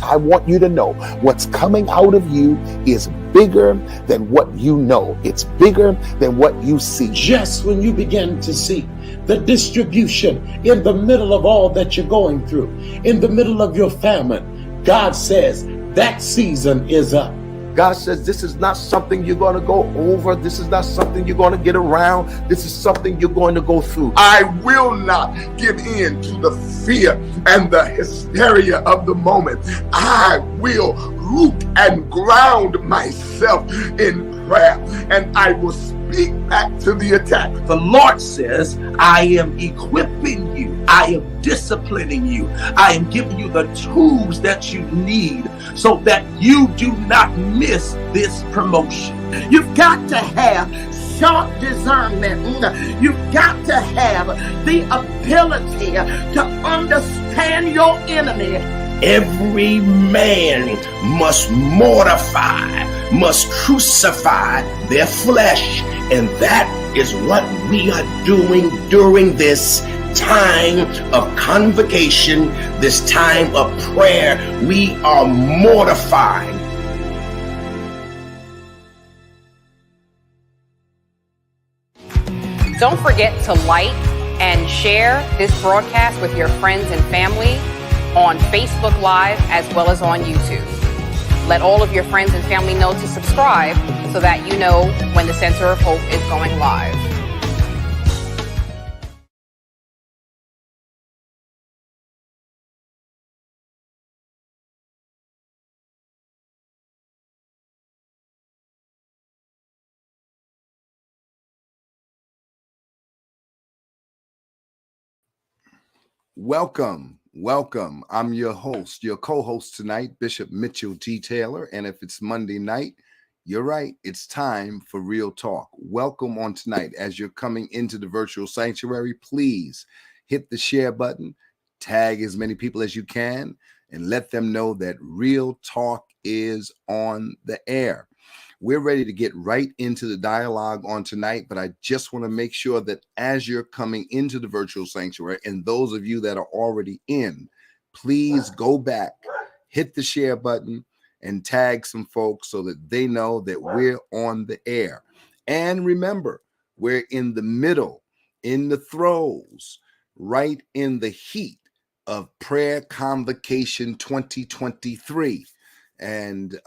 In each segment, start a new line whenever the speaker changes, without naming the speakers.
I want you to know what's coming out of you is bigger than what you know. It's bigger than what you see.
Just when you begin to see the distribution in the middle of all that you're going through, in the middle of your famine, God says that season is up.
God says this is not something you're going to go over. This is not something you're going to get around. This is something you're going to go through.
I will not give in to the fear and the hysteria of the moment. I will root and ground myself in prayer, and I will speak back to the attack.
The Lord says, I am equipping you. I am disciplining you. I am giving you the tools that you need so that you do not miss this promotion. You've got to have sharp discernment. You've got to have the ability to understand your enemy. Every man must mortify, must crucify their flesh. And that is what we are doing during this time of convocation, this time of prayer. We are mortifying.
Don't forget to like and share this broadcast with your friends and family on Facebook Live as well as on YouTube. Let all of your friends and family know to subscribe so that you know when the Center of Hope is going live.
Welcome. I'm your host, your co-host tonight, Bishop Mitchell T. Taylor. And if it's Monday night, you're right. It's time for Real Talk. Welcome on tonight. As you're coming into the virtual sanctuary, please hit the share button, tag as many people as you can, and let them know that Real Talk is on the air. We're ready to get right into the dialogue on tonight, but I just want to make sure that as you're coming into the virtual sanctuary, and those of you that are already in, please go back, hit the share button, and tag some folks so that they know that we're on the air. And remember, we're in the middle, in the throes, right in the heat of Prayer Convocation 2023. And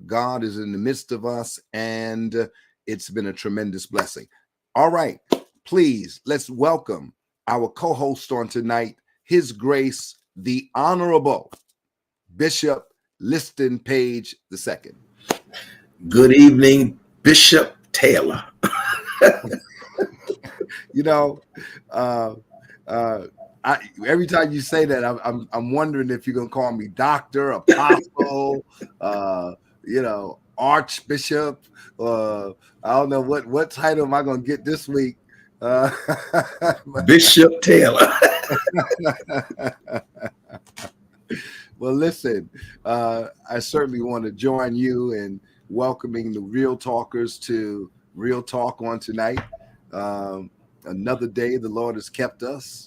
God is in the midst of us, and it's been a tremendous blessing. All right, please, let's welcome our co-host on tonight, His Grace, the Honorable Bishop Liston Page II.
Good evening, Bishop Taylor.
You know, every time you say that, I'm wondering if you're gonna call me doctor, apostle, archbishop. I don't know what title am I gonna get this week.
Bishop Taylor.
Well, listen, I certainly want to join you in welcoming the Real Talkers to Real Talk on tonight. Another day the Lord has kept us.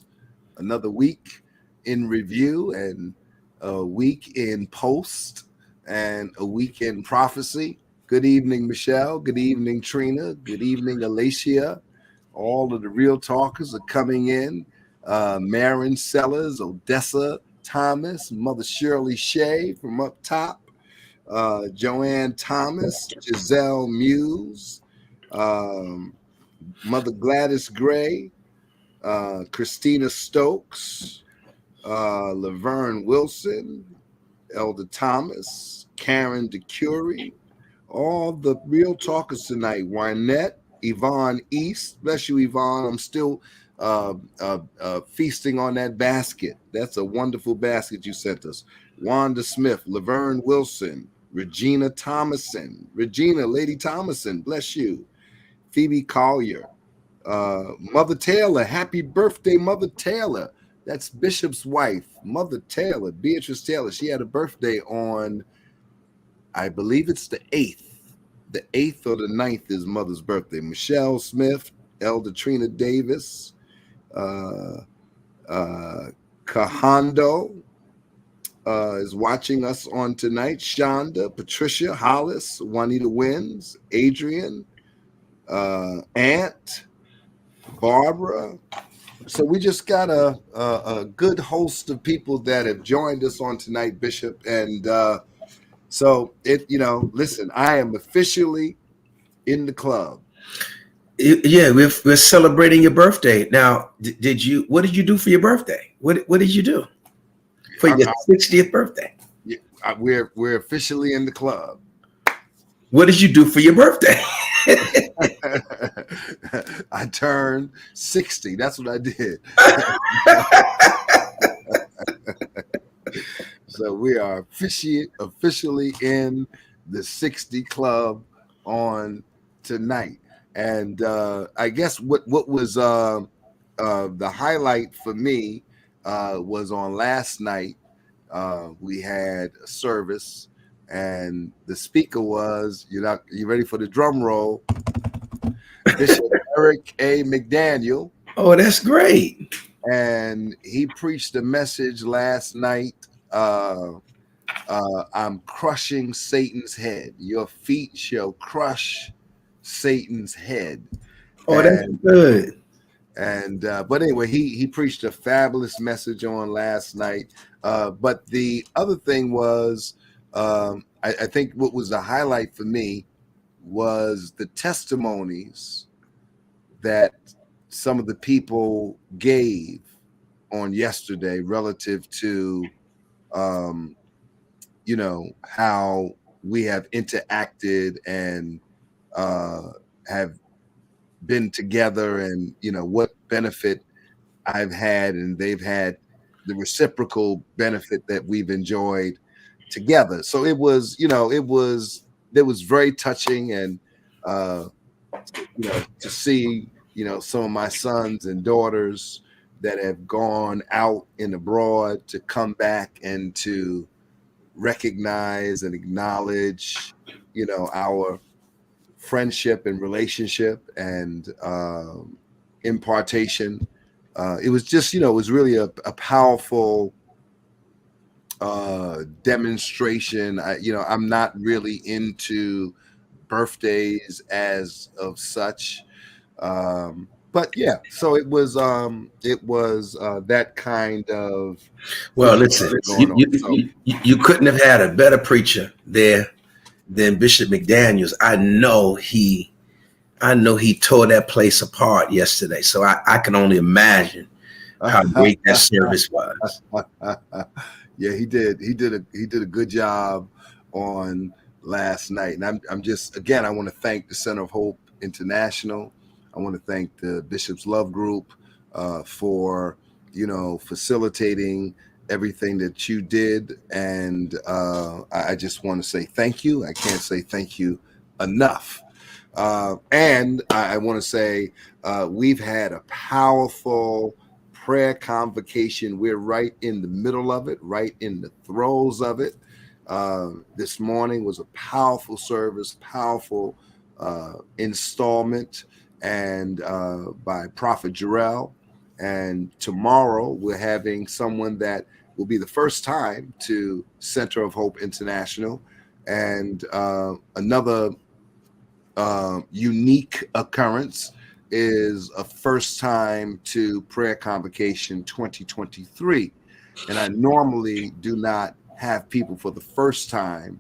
Another week in review, and a week in post, and a week in prophecy. Good evening, Michelle. Good evening, Trina. Good evening, Alicia. All of the Real Talkers are coming in. Marin Sellers, Odessa Thomas, Mother Shirley Shea from up top, Joanne Thomas, Giselle Muse, Mother Gladys Gray, Christina Stokes, Laverne Wilson, Elder Thomas, Karen DeCurie, all the Real Talkers tonight. Wynette, Yvonne East, bless you, Yvonne. I'm still feasting on that basket. That's a wonderful basket you sent us. Wanda Smith, Laverne Wilson, Regina Thomason, Lady Thomason, bless you. Phoebe Collier, Mother Taylor, happy birthday, Mother Taylor. That's Bishop's wife, Mother Taylor, Beatrice Taylor. She had a birthday on, I believe it's the 8th. The 8th or the 9th is Mother's birthday. Michelle Smith, Elder Trina Davis, Kahando, is watching us on tonight. Shonda, Patricia, Hollis, Juanita Wins, Adrian, Ant, Barbara. So we just got a good host of people that have joined us on tonight, Bishop. And so listen, I am officially in the club.
Yeah, we're celebrating your birthday. Now, what did you do for your birthday? What did you do for your 60th birthday?
Yeah, we're officially in the club.
What did you do for your birthday?
I turned 60. That's what I did. So we are officially in the 60 club on tonight. And I guess what was the highlight for me was on last night. We had a service, and the speaker was, you ready for the drum roll? Bishop Eric A. McDaniel.
Oh, that's great.
And he preached a message last night. I'm crushing Satan's head. Your feet shall crush Satan's head.
Oh, that's good.
And but anyway, he preached a fabulous message on last night. But the other thing was, I think what was the highlight for me was the testimonies that some of the people gave on yesterday relative to how we have interacted and have been together, and what benefit I've had and they've had, the reciprocal benefit that we've enjoyed together. So it was very touching, and to see some of my sons and daughters that have gone out and abroad to come back and to recognize and acknowledge our friendship and relationship and impartation. It was just it was really a powerful demonstration. I'm not really into birthdays as of such, but yeah, so it was that kind of.
Well, listen, you couldn't have had a better preacher there than Bishop McDaniels. I know he tore that place apart yesterday, so I can only imagine how great that service was.
Yeah, he did a good job on last night, and I'm just, again, I want to thank the Center of Hope International. I want to thank the Bishop's Love Group for facilitating everything that you did, and I just want to say thank you. I can't say thank you enough. And I want to say we've had a powerful prayer convocation. We're right in the middle of it, right in the throes of it. This morning was a powerful service, powerful installment, and by Prophet Jarrell. And tomorrow we're having someone that will be the first time to Center of Hope International, and another unique occurrence is a first time to Prayer Convocation 2023. And I normally do not have people for the first time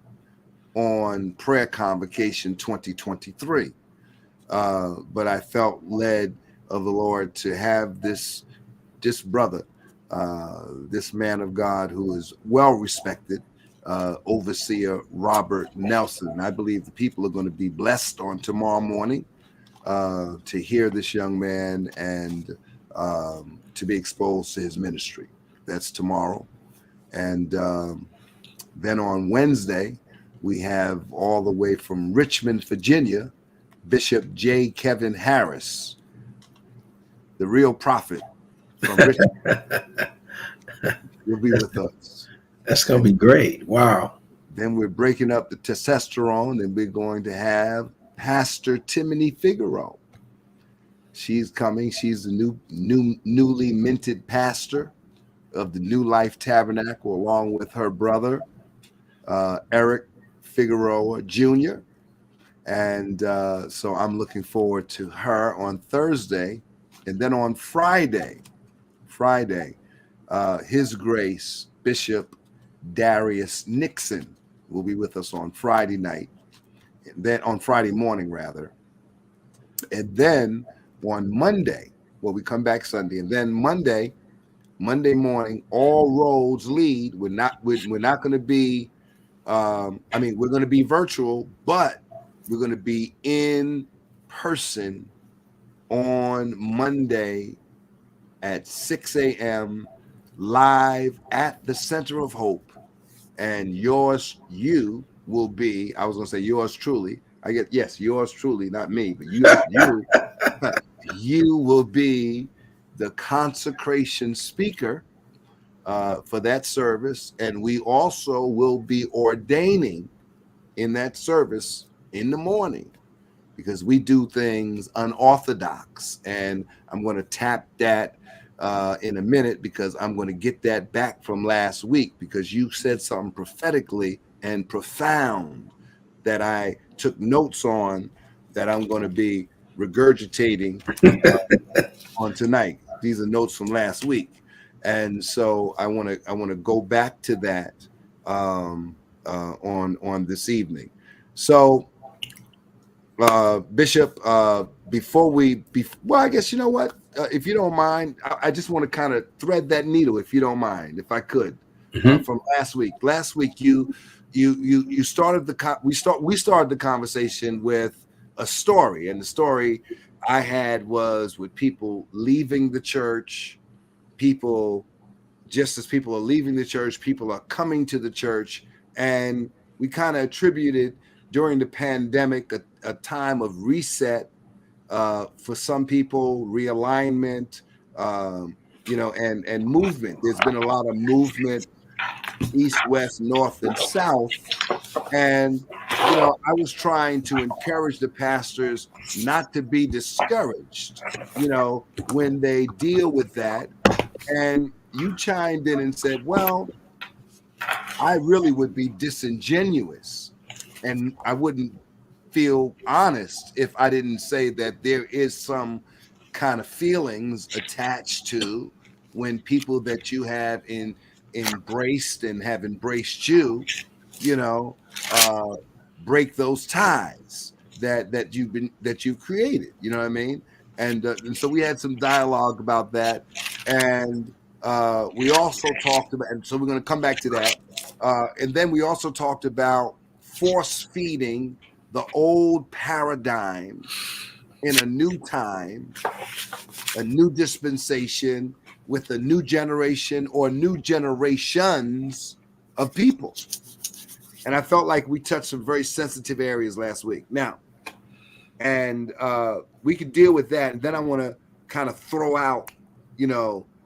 on Prayer Convocation 2023. But I felt led of the Lord to have this brother, this man of God who is well respected, Overseer Robert Nelson. I believe the people are going to be blessed on tomorrow morning to hear this young man and to be exposed to his ministry. That's tomorrow. And then on Wednesday, we have all the way from Richmond, Virginia, Bishop J. Kevin Harris, the real prophet from Richmond. Will be with us.
That's going to be great. Wow.
Then we're breaking up the testosterone, and we're going to have Pastor Timony Figaro. She's coming. She's the newly minted pastor of the New Life Tabernacle, along with her brother, Eric Figueroa Jr. And so I'm looking forward to her on Thursday. And then on Friday, His Grace Bishop Darius Nixon will be with us on Friday night, and then on Friday morning rather. And then on Monday, well, we come back Sunday, and then Monday morning, all roads lead. We're not going to be. We're going to be virtual, but we're going to be in person on Monday at 6 a.m. live at the Center of Hope. And yours truly, not me, but you will be the consecration speaker for that service. And we also will be ordaining in that service in the morning, because we do things unorthodox. And I'm going to tap that in a minute, because I'm going to get that back from last week, because you said something prophetically and profound that I took notes on, that I'm going to be regurgitating on tonight. These are notes from last week. And so I want to go back to that on this evening. So Bishop, I guess, you know what? If you don't mind, I just want to kind of thread that needle, if you don't mind, if I could, from last week. Last week, you started we started the conversation with a story, and the story I had was with people leaving the church. Just as people are leaving the church, people are coming to the church, and we kind of attributed during the pandemic a time of reset. For some people, realignment, and movement. There's been a lot of movement, east, west, north, and south. And, I was trying to encourage the pastors not to be discouraged, when they deal with that. And you chimed in and said, well, I really would be disingenuous, and I wouldn't feel honest if I didn't say that there is some kind of feelings attached to when people that you have embraced and have embraced you, break those ties that you've created. You know what I mean? And so we had some dialogue about that, and we also talked about, and so we're going to come back to that, and then we also talked about force feeding the old paradigm in a new time, a new dispensation, with a new generation or new generations of people. And I felt like we touched some very sensitive areas last week. Now, and we could deal with that. And then I want to kind of throw out,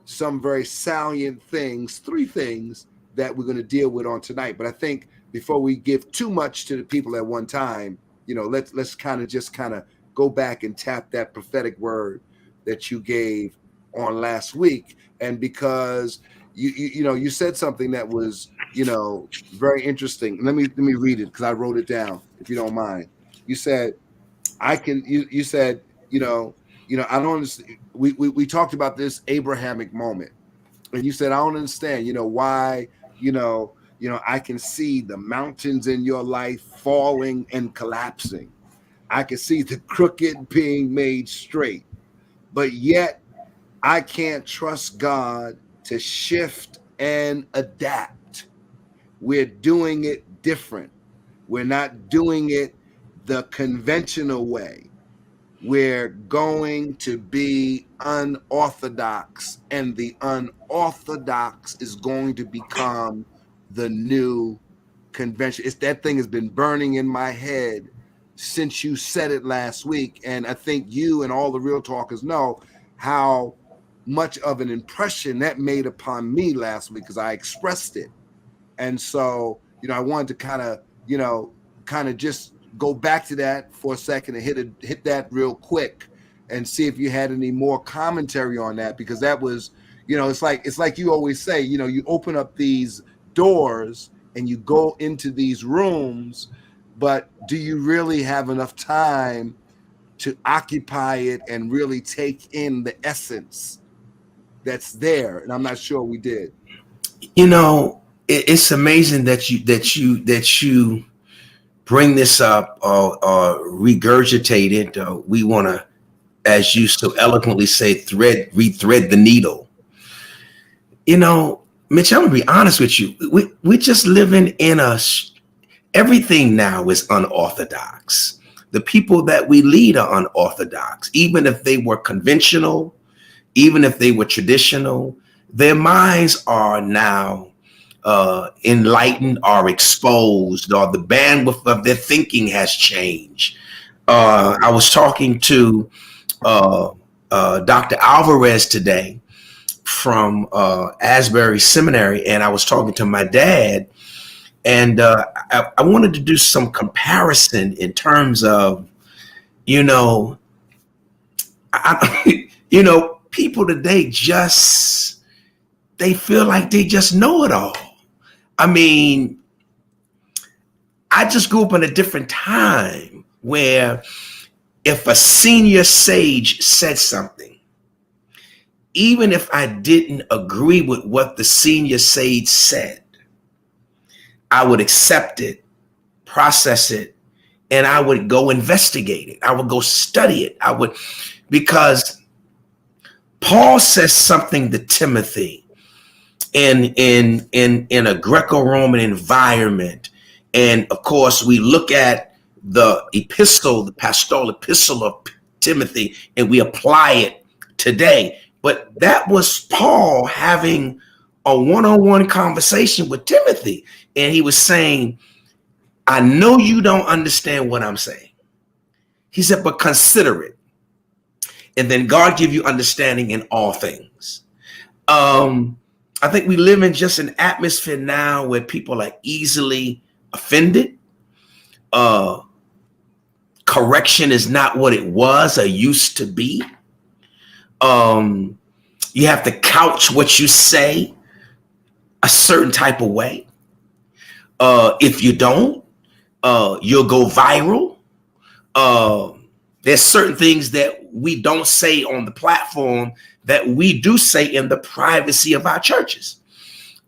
some very salient things, 3 things that we're going to deal with on tonight. But I think before we give too much to the people at one time, let's kind of go back and tap that prophetic word that you gave on last week. And because you said something that was, very interesting. Let me read it, because I wrote it down, if you don't mind. You said, you said, I don't understand. We talked about this Abrahamic moment, and you said, I don't understand, why, I can see the mountains in your life falling and collapsing. I can see the crooked being made straight, but yet I can't trust God to shift and adapt. We're doing it different. We're not doing it the conventional way. We're going to be unorthodox, and the unorthodox is going to become the new convention. That thing has been burning in my head since you said it last week. And I think you and all the real talkers know how much of an impression that made upon me last week, because I expressed it. And so, I wanted to kind of just go back to that for a second and hit that real quick and see if you had any more commentary on that, because that was, You know, it's like you always say, you know, you open up these doors and you go into these rooms, but do you really have enough time to occupy it and really take in the essence that's there? And I'm not sure we did.
You know, it's amazing that you bring this up or regurgitate it. We want to, as you so eloquently say, rethread the needle. You know, Mitch, I'm gonna be honest with you. We're just living in everything now is unorthodox. The people that we lead are unorthodox. Even if they were conventional, even if they were traditional, their minds are now enlightened or exposed, or the bandwidth of their thinking has changed. I was talking to Dr. Alvarez today from Asbury Seminary, and I was talking to my dad, and I wanted to do some comparison in terms of, you know, you know, people today they feel like they just know it all. I mean, I just grew up in a different time where if a senior sage said something, even if I didn't agree with what the senior sage said, I would accept it, process it, and I would go investigate it. I would go study it. Because Paul says something to Timothy in a Greco-Roman environment. And of course, we look at the epistle, the pastoral epistle of Timothy, and we apply it today. But that was Paul having a one-on-one conversation with Timothy. And he was saying, I know you don't understand what I'm saying. He said, but consider it. And then God give you understanding in all things. I think we live in just an atmosphere now where people are easily offended. Correction is not what it was or used to be. You have to couch what you say a certain type of way. If you don't, you'll go viral. There's certain things that we don't say on the platform that we do say in the privacy of our churches.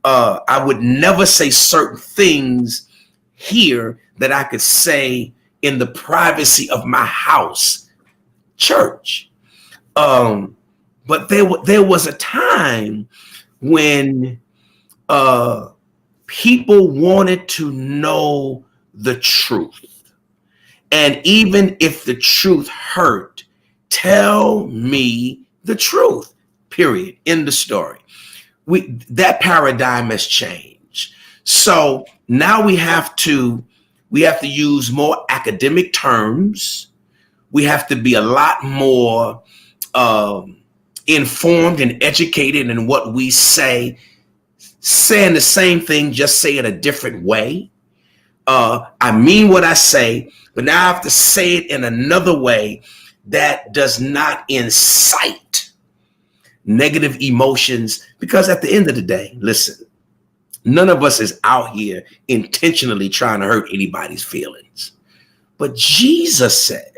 I would never say certain things here that I could say in the privacy of my house church. But there was a time when people wanted to know the truth. And even if the truth hurt, tell me the truth, period. End of story. That paradigm has changed. So now we have to use more academic terms. We have to be a lot more informed and educated in what we say. Saying the same thing, just say it a different way. I mean what I say, but now I have to say it in another way that does not incite negative emotions. Because at the end of the day, listen, none of us is out here intentionally trying to hurt anybody's feelings. But Jesus said,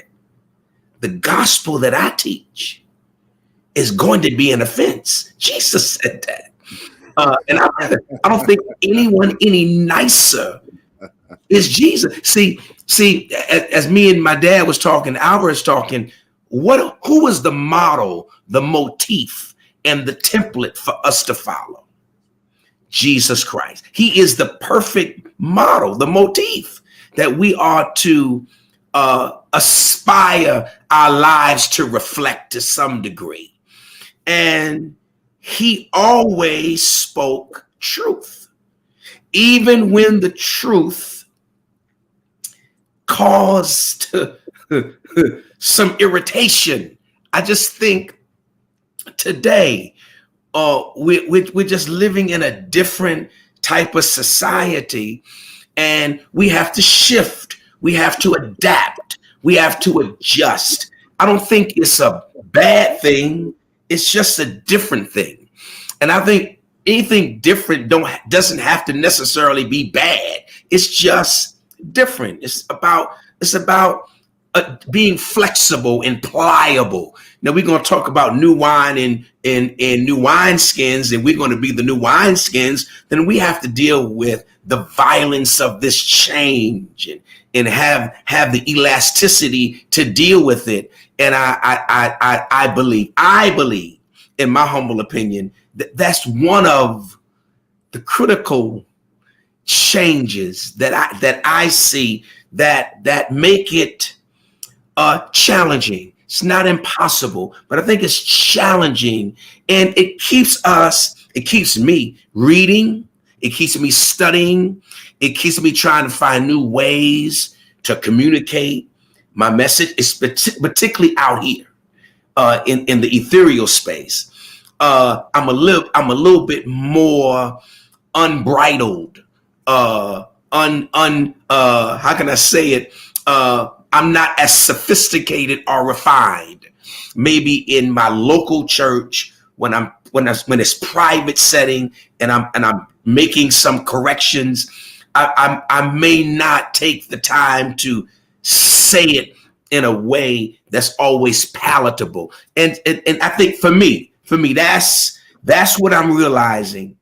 the gospel that I teach is going to be an offense. Jesus said that. And I don't think anyone any nicer is Jesus. See, as me and my dad was talking, Alvarez talking, who was the model, the motif, and the template for us to follow? Jesus Christ. He is the perfect model, the motif that we are to aspire our lives to reflect to some degree. And he always spoke truth, even when the truth caused some irritation. I just think today we're just living in a different type of society, and we have to shift. We have to adapt. We have to adjust. I don't think it's a bad thing. It's just a different thing. And I think anything different doesn't have to necessarily be bad. It's just different. It's about being flexible and pliable. Now we're going to talk about new wine and new wine skins, and we're going to be the new wine skins. Then we have to deal with the violence of this change and have the elasticity to deal with it. And I believe, in my humble opinion, that's one of the critical changes that I see that make it challenging. It's not impossible, but I think it's challenging, and it keeps me reading, it keeps me studying, it keeps me trying to find new ways to communicate my message, is particularly out here in the ethereal space. I'm a little bit more unbridled. How can I say it? I'm not as sophisticated or refined. Maybe in my local church, when it's private setting and I'm making some corrections, I may not take the time to say it in a way that's always palatable. And I think for me, that's what I'm realizing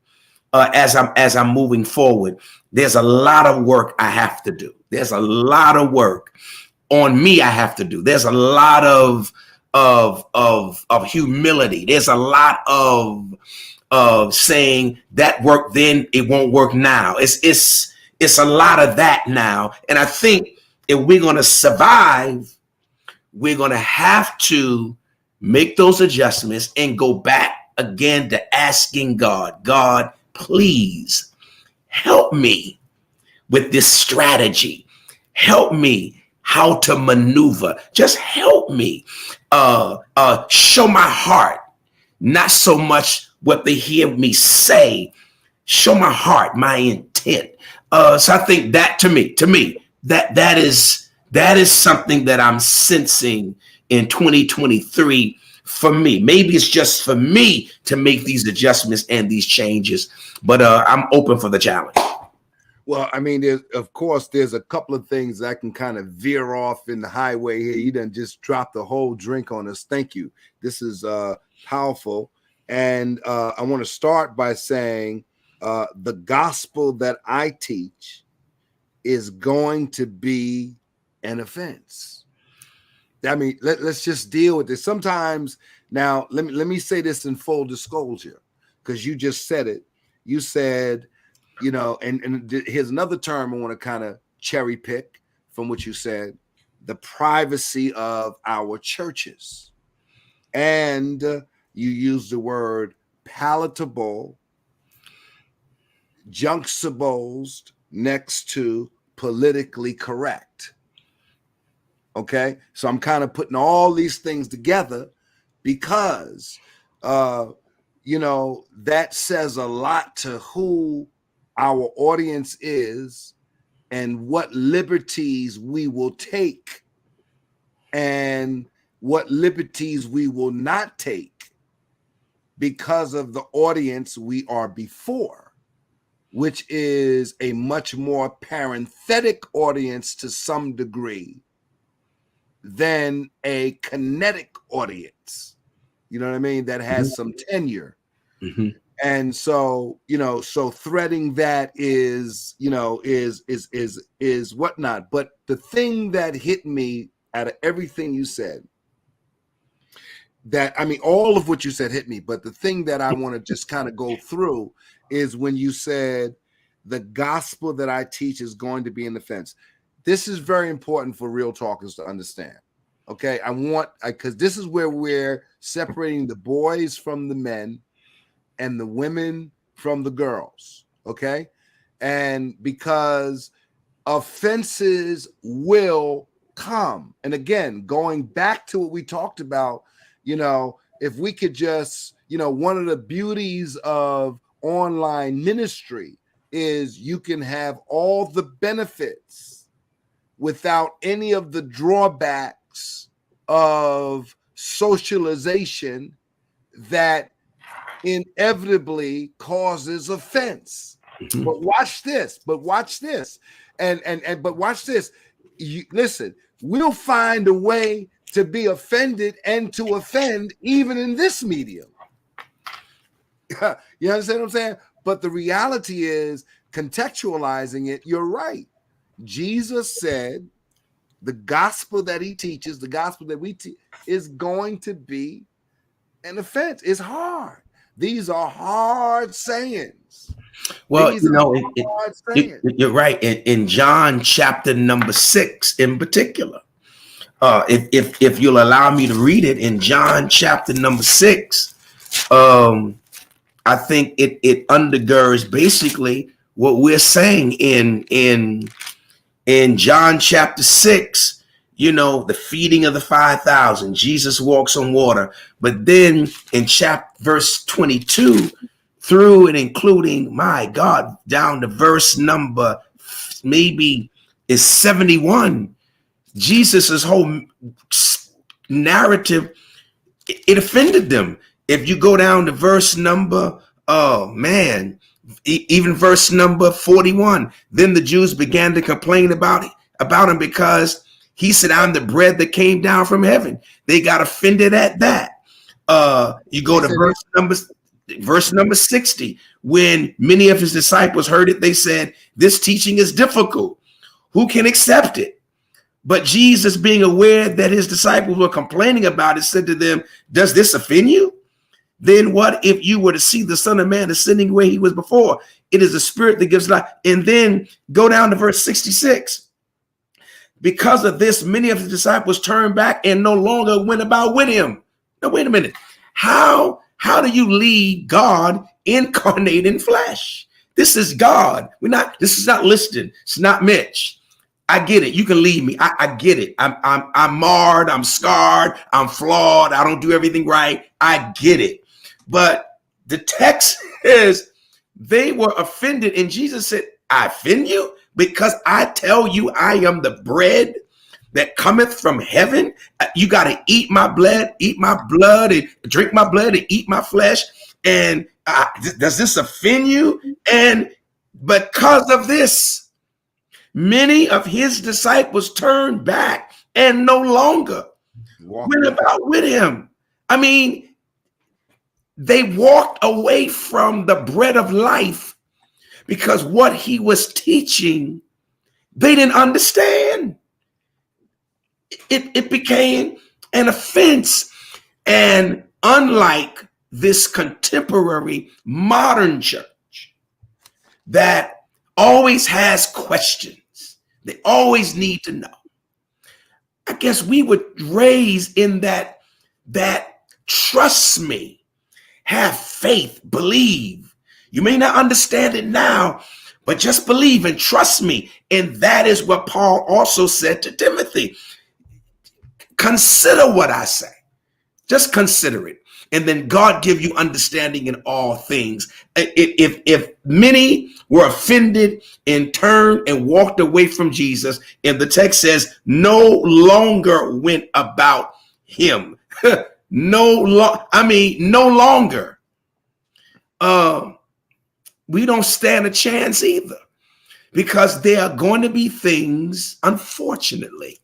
as I'm moving forward. There's a lot of work I have to do. There's a lot of work on me I have to do. There's a lot of humility. There's a lot of saying that worked then, it won't work now. It's a lot of that now. And I think if we're going to survive, we're going to have to make those adjustments and go back again to asking God, please help me with this strategy. Help me how to maneuver. Just help me show my heart, not so much what they hear me say. Show my heart, my intent. So I think that to me, that is something that I'm sensing in 2023 for me. Maybe it's just for me to make these adjustments and these changes, but I'm open for the challenge.
Well, I mean, there's a couple of things that can kind of veer off in the highway here. You done just dropped the whole drink on us. Thank you. This is powerful. And I want to start by saying the gospel that I teach is going to be an offense. I mean, let's just deal with this. Sometimes, now, let me say this in full disclosure, because you just said it. You said, you know, and here's another term I want to kind of cherry pick from what you said: the privacy of our churches. And you use the word palatable, juxtaposed next to politically correct. Okay, so I'm kind of putting all these things together because, you know, that says a lot to who our audience is and what liberties we will take and what liberties we will not take because of the audience we are before, which is a much more parenthetic audience to some degree than a kinetic audience. You know what I mean? That has some tenure.
Mm-hmm.
And so, you know, so threading that is, you know, is whatnot. But the thing that hit me out of everything you said, that, I mean, all of what you said hit me, but the thing that I want to just kind of go through is when you said the gospel that I teach is going to be an offense. This is very important for real talkers to understand. Okay, because this is where we're separating the boys from the men and the women from the girls, okay? And because offenses will come. And again, going back to what we talked about, you know, if we could just, you know, one of the beauties of online ministry is you can have all the benefits without any of the drawbacks of socialization that inevitably causes offense.
Mhm.
But watch this. But watch this. But watch this. Listen, we'll find a way to be offended and to offend even in this medium. You understand what I'm saying? But the reality is, contextualizing it, you're right. Jesus said the gospel that he teaches, the gospel that we teach, is going to be an offense. It's hard. These are hard sayings.
Well,
These
you know,
are hard sayings.
you're right. In John chapter number 6 in particular, if you'll allow me to read it, in John chapter number 6, I think it undergirds basically what we're saying in John chapter 6. You know, the feeding of the 5,000, Jesus walks on water. But then in verse 22 through and including, my God, down to verse number maybe is 71, Jesus's whole narrative, it offended them. If you go down to verse number, even verse number 41, then the Jews began to complain about him because he said, I'm the bread that came down from heaven. They got offended at that. You go to verse number 60, when many of his disciples heard it, they said, this teaching is difficult. Who can accept it? But Jesus, being aware that his disciples were complaining about it, said to them, does this offend you? Then what if you were to see the Son of Man ascending where he was before? It is the Spirit that gives life. And then go down to verse 66. Because of this, many of his disciples turned back and no longer went about with him. Now, wait a minute. How do you lead God incarnate in flesh? This is God. This is not listed. It's not Mitch. I get it. You can lead me. I get it. I'm marred. I'm scarred. I'm flawed. I don't do everything right. I get it. But the text is they were offended. And Jesus said, I offend you because I tell you I am the bread that cometh from heaven. You got to eat my blood, and drink my blood and eat my flesh. And does this offend you? And because of this, many of his disciples turned back and no longer went about with him. I mean, they walked away from the bread of life because what he was teaching, they didn't understand. It became an offense. And unlike this contemporary modern church that always has questions, they always need to know. I guess we would raise in that trust me, have faith, believe. You may not understand it now, but just believe and trust me. And that is what Paul also said to Timothy. Consider what I say. Just consider it. And then God give you understanding in all things. If many were offended and turned and walked away from Jesus, and the text says no longer went about him. No longer. We don't stand a chance either, because there are going to be things, unfortunately,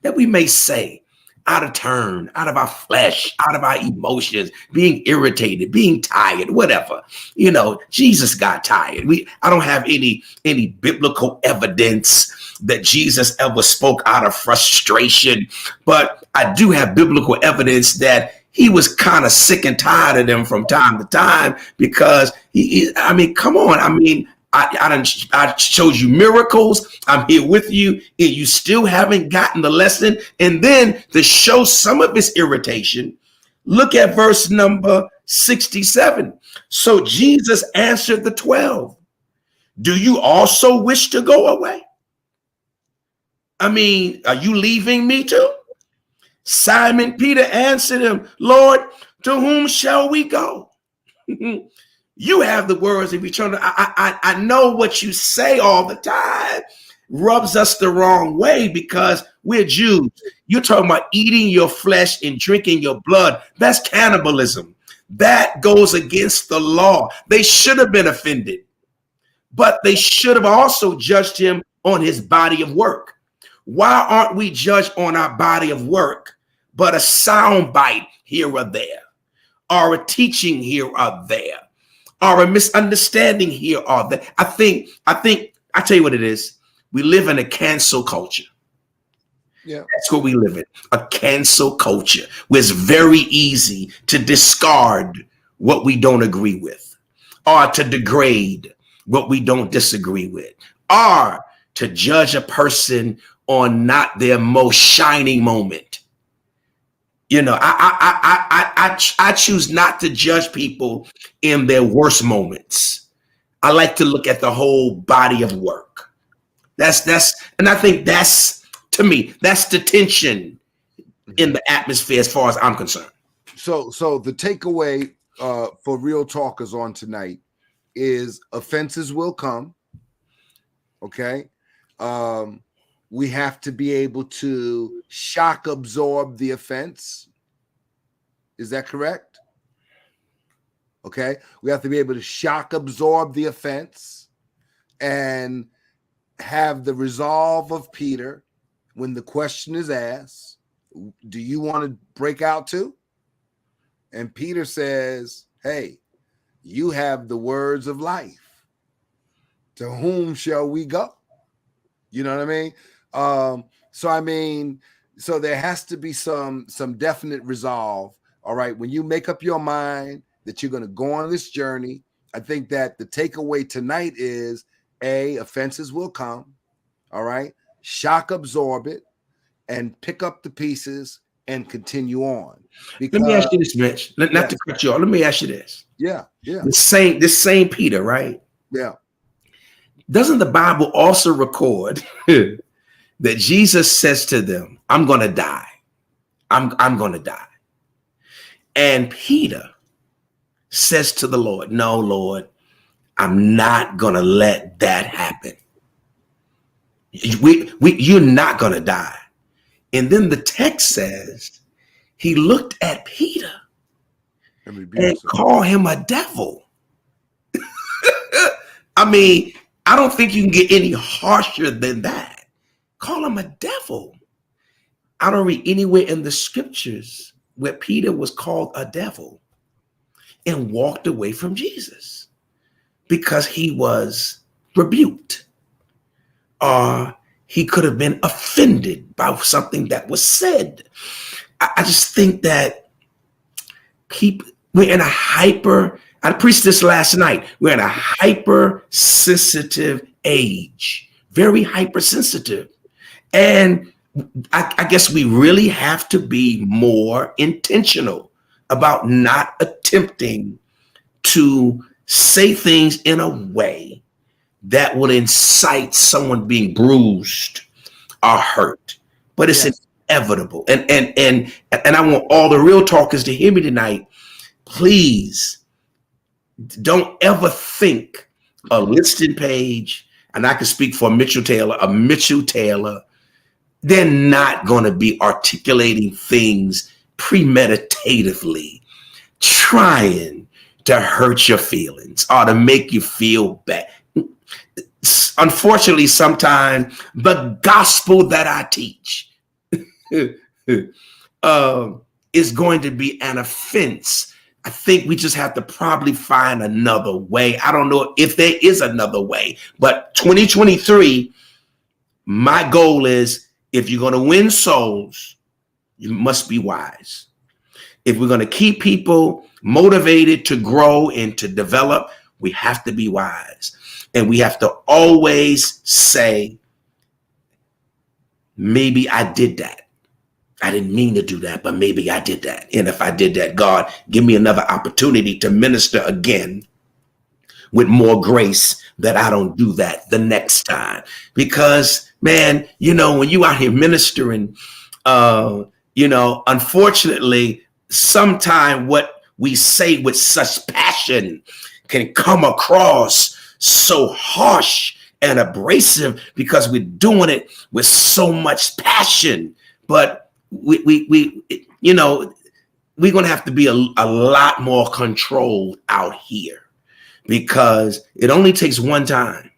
that we may say out of turn, out of our flesh, out of our emotions, being irritated, being tired, whatever. You know, Jesus got tired. I don't have any biblical evidence that Jesus ever spoke out of frustration, but I do have biblical evidence that he was kind of sick and tired of them from time to time, because come on. I showed you miracles. I'm here with you, and you still haven't gotten the lesson. And then to show some of his irritation, look at verse number 67. So Jesus answered the 12, do you also wish to go away? Are you leaving me too? Simon Peter answered him, Lord, to whom shall we go? You have the words of eternal. I know what you say all the time rubs us the wrong way because we're Jews. You're talking about eating your flesh and drinking your blood. That's cannibalism. That goes against the law. They should have been offended, but they should have also judged him on his body of work. Why aren't we judged on our body of work, but a sound bite here or there, or a teaching here or there, or a misunderstanding here or there? I think I tell you what it is. We live in a cancel culture.
Yeah,
that's what we live in, a cancel culture where it's very easy to discard what we don't agree with, or to degrade what we don't disagree with, or to judge a person on not their most shining moment. You know, I choose not to judge people in their worst moments. I like to look at the whole body of work. And I think that's, to me, that's the tension in the atmosphere as far as I'm concerned.
So the takeaway for Real Talkers on tonight is offenses will come. Okay. We have to be able to shock absorb the offense. Is that correct? Okay. We have to be able to shock absorb the offense and have the resolve of Peter when the question is asked, do you want to break out too? And Peter says, hey, you have the words of life. To whom shall we go? You know what I mean? So there has to be some definite resolve. All right. When you make up your mind that you're going to go on this journey, I think that the takeaway tonight is offenses will come. All right. Shock absorb it and pick up the pieces and continue on. Because,
let me ask you this, Mitch. Not to cut you off. Let me ask you this.
Yeah.
This same Peter, right?
Yeah.
Doesn't the Bible also record that Jesus says to them, I'm going to die. I'm going to die. And Peter says to the Lord, no, Lord, I'm not going to let that happen. You're not going to die. And then the text says he looked at Peter and called him a devil. I mean, I don't think you can get any harsher than that. Call him a devil. I don't read anywhere in the scriptures where Peter was called a devil and walked away from Jesus because he was rebuked, or he could have been offended by something that was said. I just think that we're in a I preached this last night. We're in a hypersensitive age, very hypersensitive. And I guess we really have to be more intentional about not attempting to say things in a way that will incite someone being bruised or hurt. But it's inevitable. And I want all the real talkers to hear me tonight. Please don't ever think a listing page, and I can speak for Mitchell Taylor, they're not going to be articulating things premeditatively, trying to hurt your feelings or to make you feel bad. Unfortunately, sometimes the gospel that I teach is going to be an offense. I think we just have to probably find another way. I don't know if there is another way, but 2023, my goal is, if you're going to win souls, you must be wise. If we're going to keep people motivated to grow and to develop, we have to be wise. And we have to always say, maybe I did that. I didn't mean to do that, but maybe I did that. And if I did that, God, give me another opportunity to minister again with more grace, that I don't do that the next time. Because, man, when you out here ministering, unfortunately, sometimes what we say with such passion can come across so harsh and abrasive because we're doing it with so much passion. But we we're going to have to be a lot more controlled out here, because it only takes one time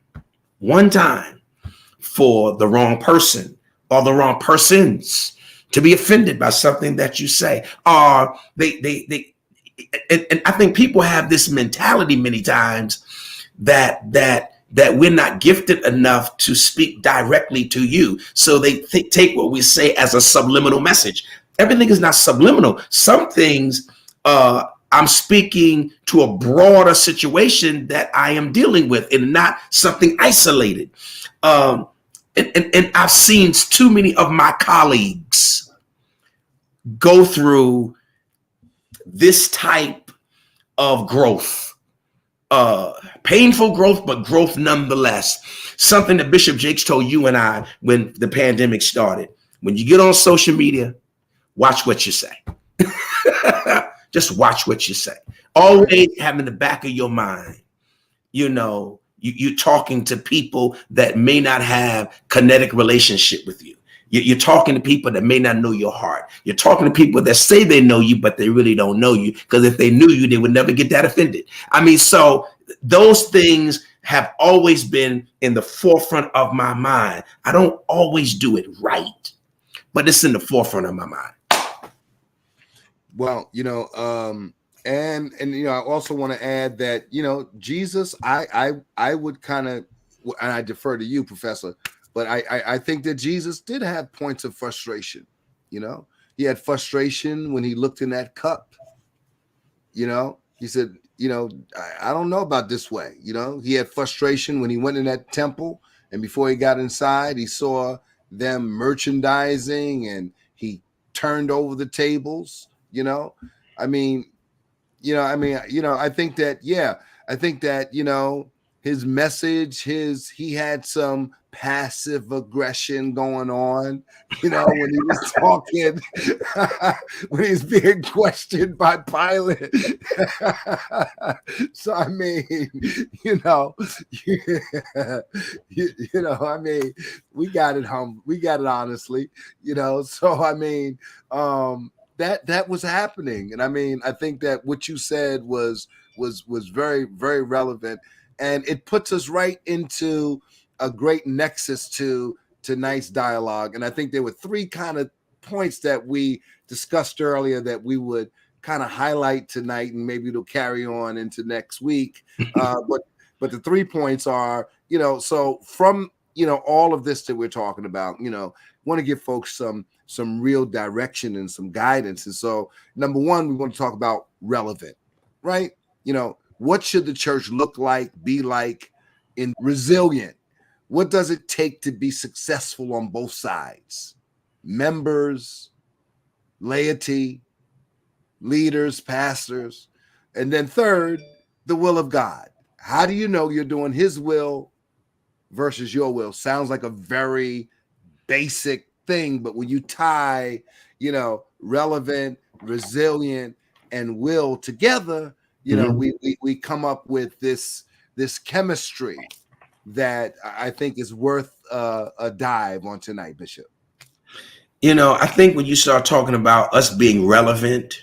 for the wrong person or the wrong persons to be offended by something that you say. And I think people have this mentality many times that we're not gifted enough to speak directly to you. So they take what we say as a subliminal message. Everything is not subliminal. Some things I'm speaking to a broader situation that I am dealing with, and not something isolated. And I've seen too many of my colleagues go through this type of growth, painful growth, but growth nonetheless. Something that Bishop Jakes told you and I when the pandemic started. When you get on social media, watch what you say. Just watch what you say. Always have in the back of your mind, you're talking to people that may not have kinetic relationship with you. You're talking to people that may not know your heart. You're talking to people that say they know you, but they really don't know you, because if they knew you, they would never get that offended. I mean, so those things have always been in the forefront of my mind. I don't always do it right, but it's in the forefront of my mind.
Well, and I also want to add that, Jesus, I would kind of, and I defer to you, Professor, but I think that Jesus did have points of frustration. He had frustration when he looked in that cup. He said, I don't know about this way. He had frustration when he went in that temple, and before he got inside, he saw them merchandising, and he turned over the tables. I think that, his message, he had some passive aggression going on, when he was talking, when he's being questioned by Pilate. So, we got it honestly, so, that was happening. And I think that what you said was very, very relevant, and it puts us right into a great nexus to tonight's dialogue. And I think there were three kind of points that we discussed earlier that we would kind of highlight tonight, and maybe it'll carry on into next week. But the 3 points are, so from, all of this that we're talking about, want to give folks some real direction and some guidance. And so, number one, we want to talk about relevant, right? What should the church look like, be like, in resilient? What does it take to be successful on both sides? Members, laity, leaders, pastors. And then third, the will of God. How do you know you're doing his will versus your will? Sounds like a very basic thing, but when you tie, relevant, resilient, and will together, we come up with this chemistry that I think is worth a dive on tonight, Bishop.
I think when you start talking about us being relevant,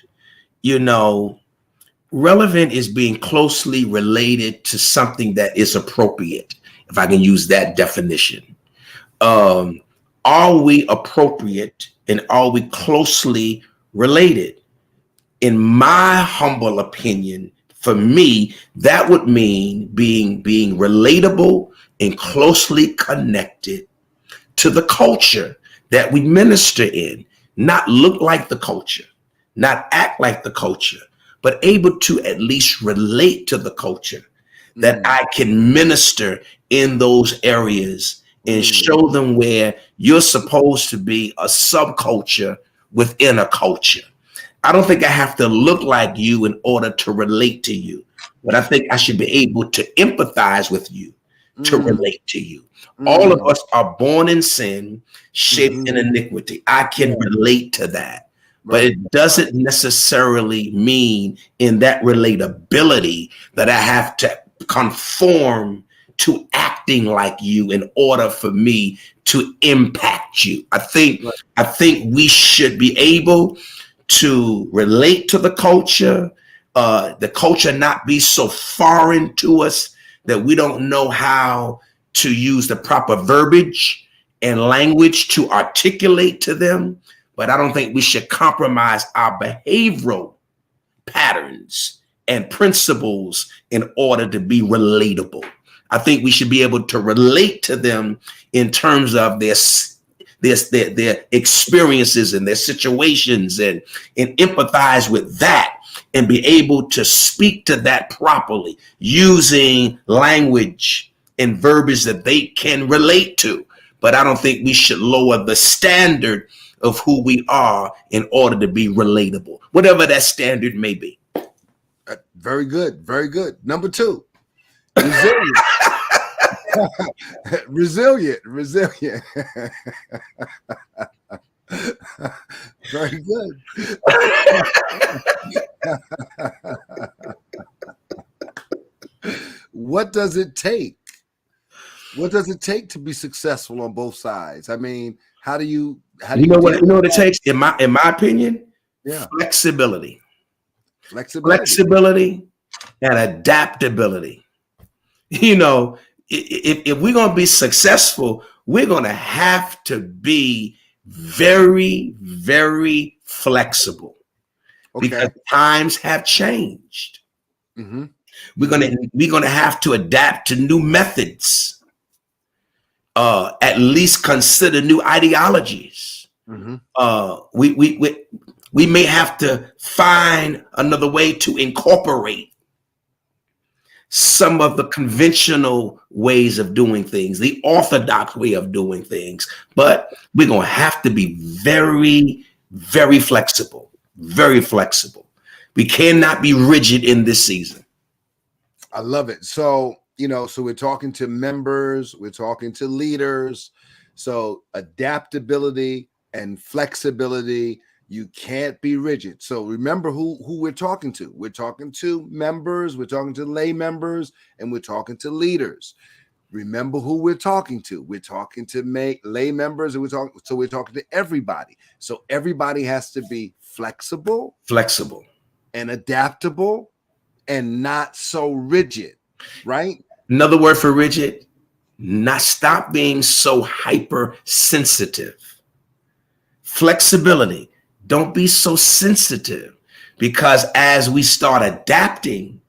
relevant is being closely related to something that is appropriate, if I can use that definition. Are we appropriate, and are we closely related? In my humble opinion, for me, that would mean being relatable and closely connected to the culture that we minister in, not look like the culture, not act like the culture, but able to at least relate to the culture, that I can minister in those areas and show them where you're supposed to be a subculture within a culture. I don't think I have to look like you in order to relate to you, but I think I should be able to empathize with you, to relate to you. All of us are born in sin, shaped in iniquity. I can relate to that, but it doesn't necessarily mean in that relatability that I have to conform to acting like you in order for me to impact you. I think we should be able to relate to the culture not be so foreign to us that we don't know how to use the proper verbiage and language to articulate to them. But I don't think we should compromise our behavioral patterns and principles in order to be relatable. I think we should be able to relate to them in terms of their experiences and their situations, and empathize with that and be able to speak to that properly using language and verbiage that they can relate to. But I don't think we should lower the standard of who we are in order to be relatable, whatever that standard may be.
Very good. Very good. Number 2, resilient. Resilient. Very good. What does it take? What does it take to be successful on both sides? I mean, how do you
know what it takes, in my opinion?
Yeah.
Flexibility and adaptability. You know, if we're going to be successful, we're going to have to be very, very flexible, because times have changed.
Mm-hmm.
We're going to have to adapt to new methods, at least consider new ideologies.
Mm-hmm.
We may have to find another way to incorporate some of the conventional ways of doing things, the orthodox way of doing things, but we're going to have to be very, very flexible, very flexible. We cannot be rigid in this season.
I love it. So, so we're talking to members, we're talking to leaders. So adaptability and flexibility, you can't be rigid. So remember who we're talking to. We're talking to members, we're talking to lay members, and we're talking to leaders. Remember who we're talking to. We're talking to lay members, and we're talking to everybody. So everybody has to be flexible and adaptable and not so rigid, right?
Another word for rigid, stop being so hypersensitive. Flexibility. Don't be so sensitive, because as we start adapting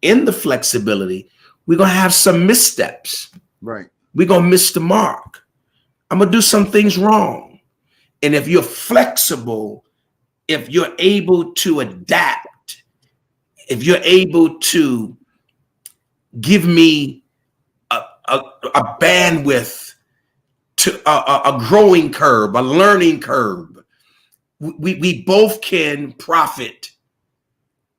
in the flexibility, we're going to have some missteps.
Right.
We're going to miss the mark. I'm going to do some things wrong. And if you're flexible, if you're able to adapt, if you're able to give me a bandwidth to a growing curve, a learning curve, we both can profit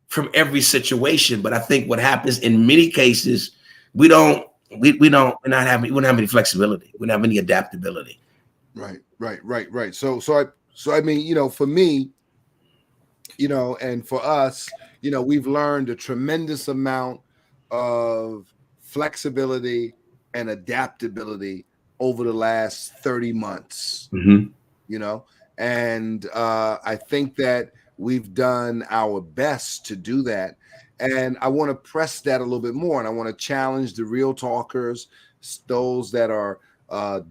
from every situation. But I think what happens in many cases, we don't have any flexibility. We don't have any adaptability.
Right. So I mean, for me, and for us, we've learned a tremendous amount of flexibility and adaptability over the last 30 months.
Mm-hmm.
And I think that we've done our best to do that. And I want to press that a little bit more. And I want to challenge the real talkers, those that are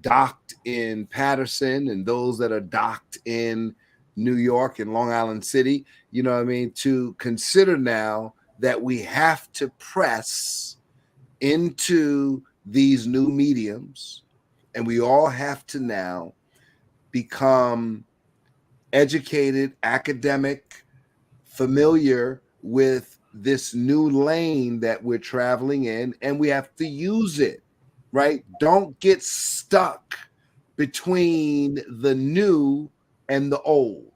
docked in Patterson and those that are docked in New York and Long Island City, to consider now that we have to press into these new mediums, and we all have to now become educated, academic, familiar with this new lane that we're traveling in, and we have to use it, right? Don't get stuck between the new and the old.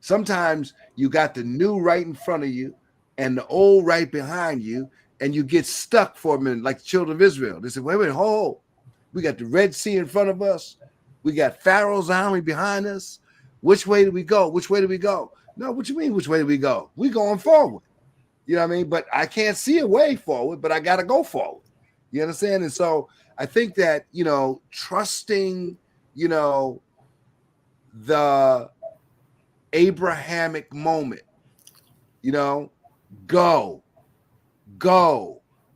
Sometimes you got the new right in front of you and the old right behind you, and you get stuck for a minute, like the children of Israel. They said, wait, hold. We got the Red Sea in front of us. We got Pharaoh's army behind us. Which way do we go? Which way do we go? No, what you mean, which way do we go? We going forward. You know what I mean? But I can't see a way forward, but I got to go forward. You understand? And so I think that, trusting, the Abrahamic moment. You know, go.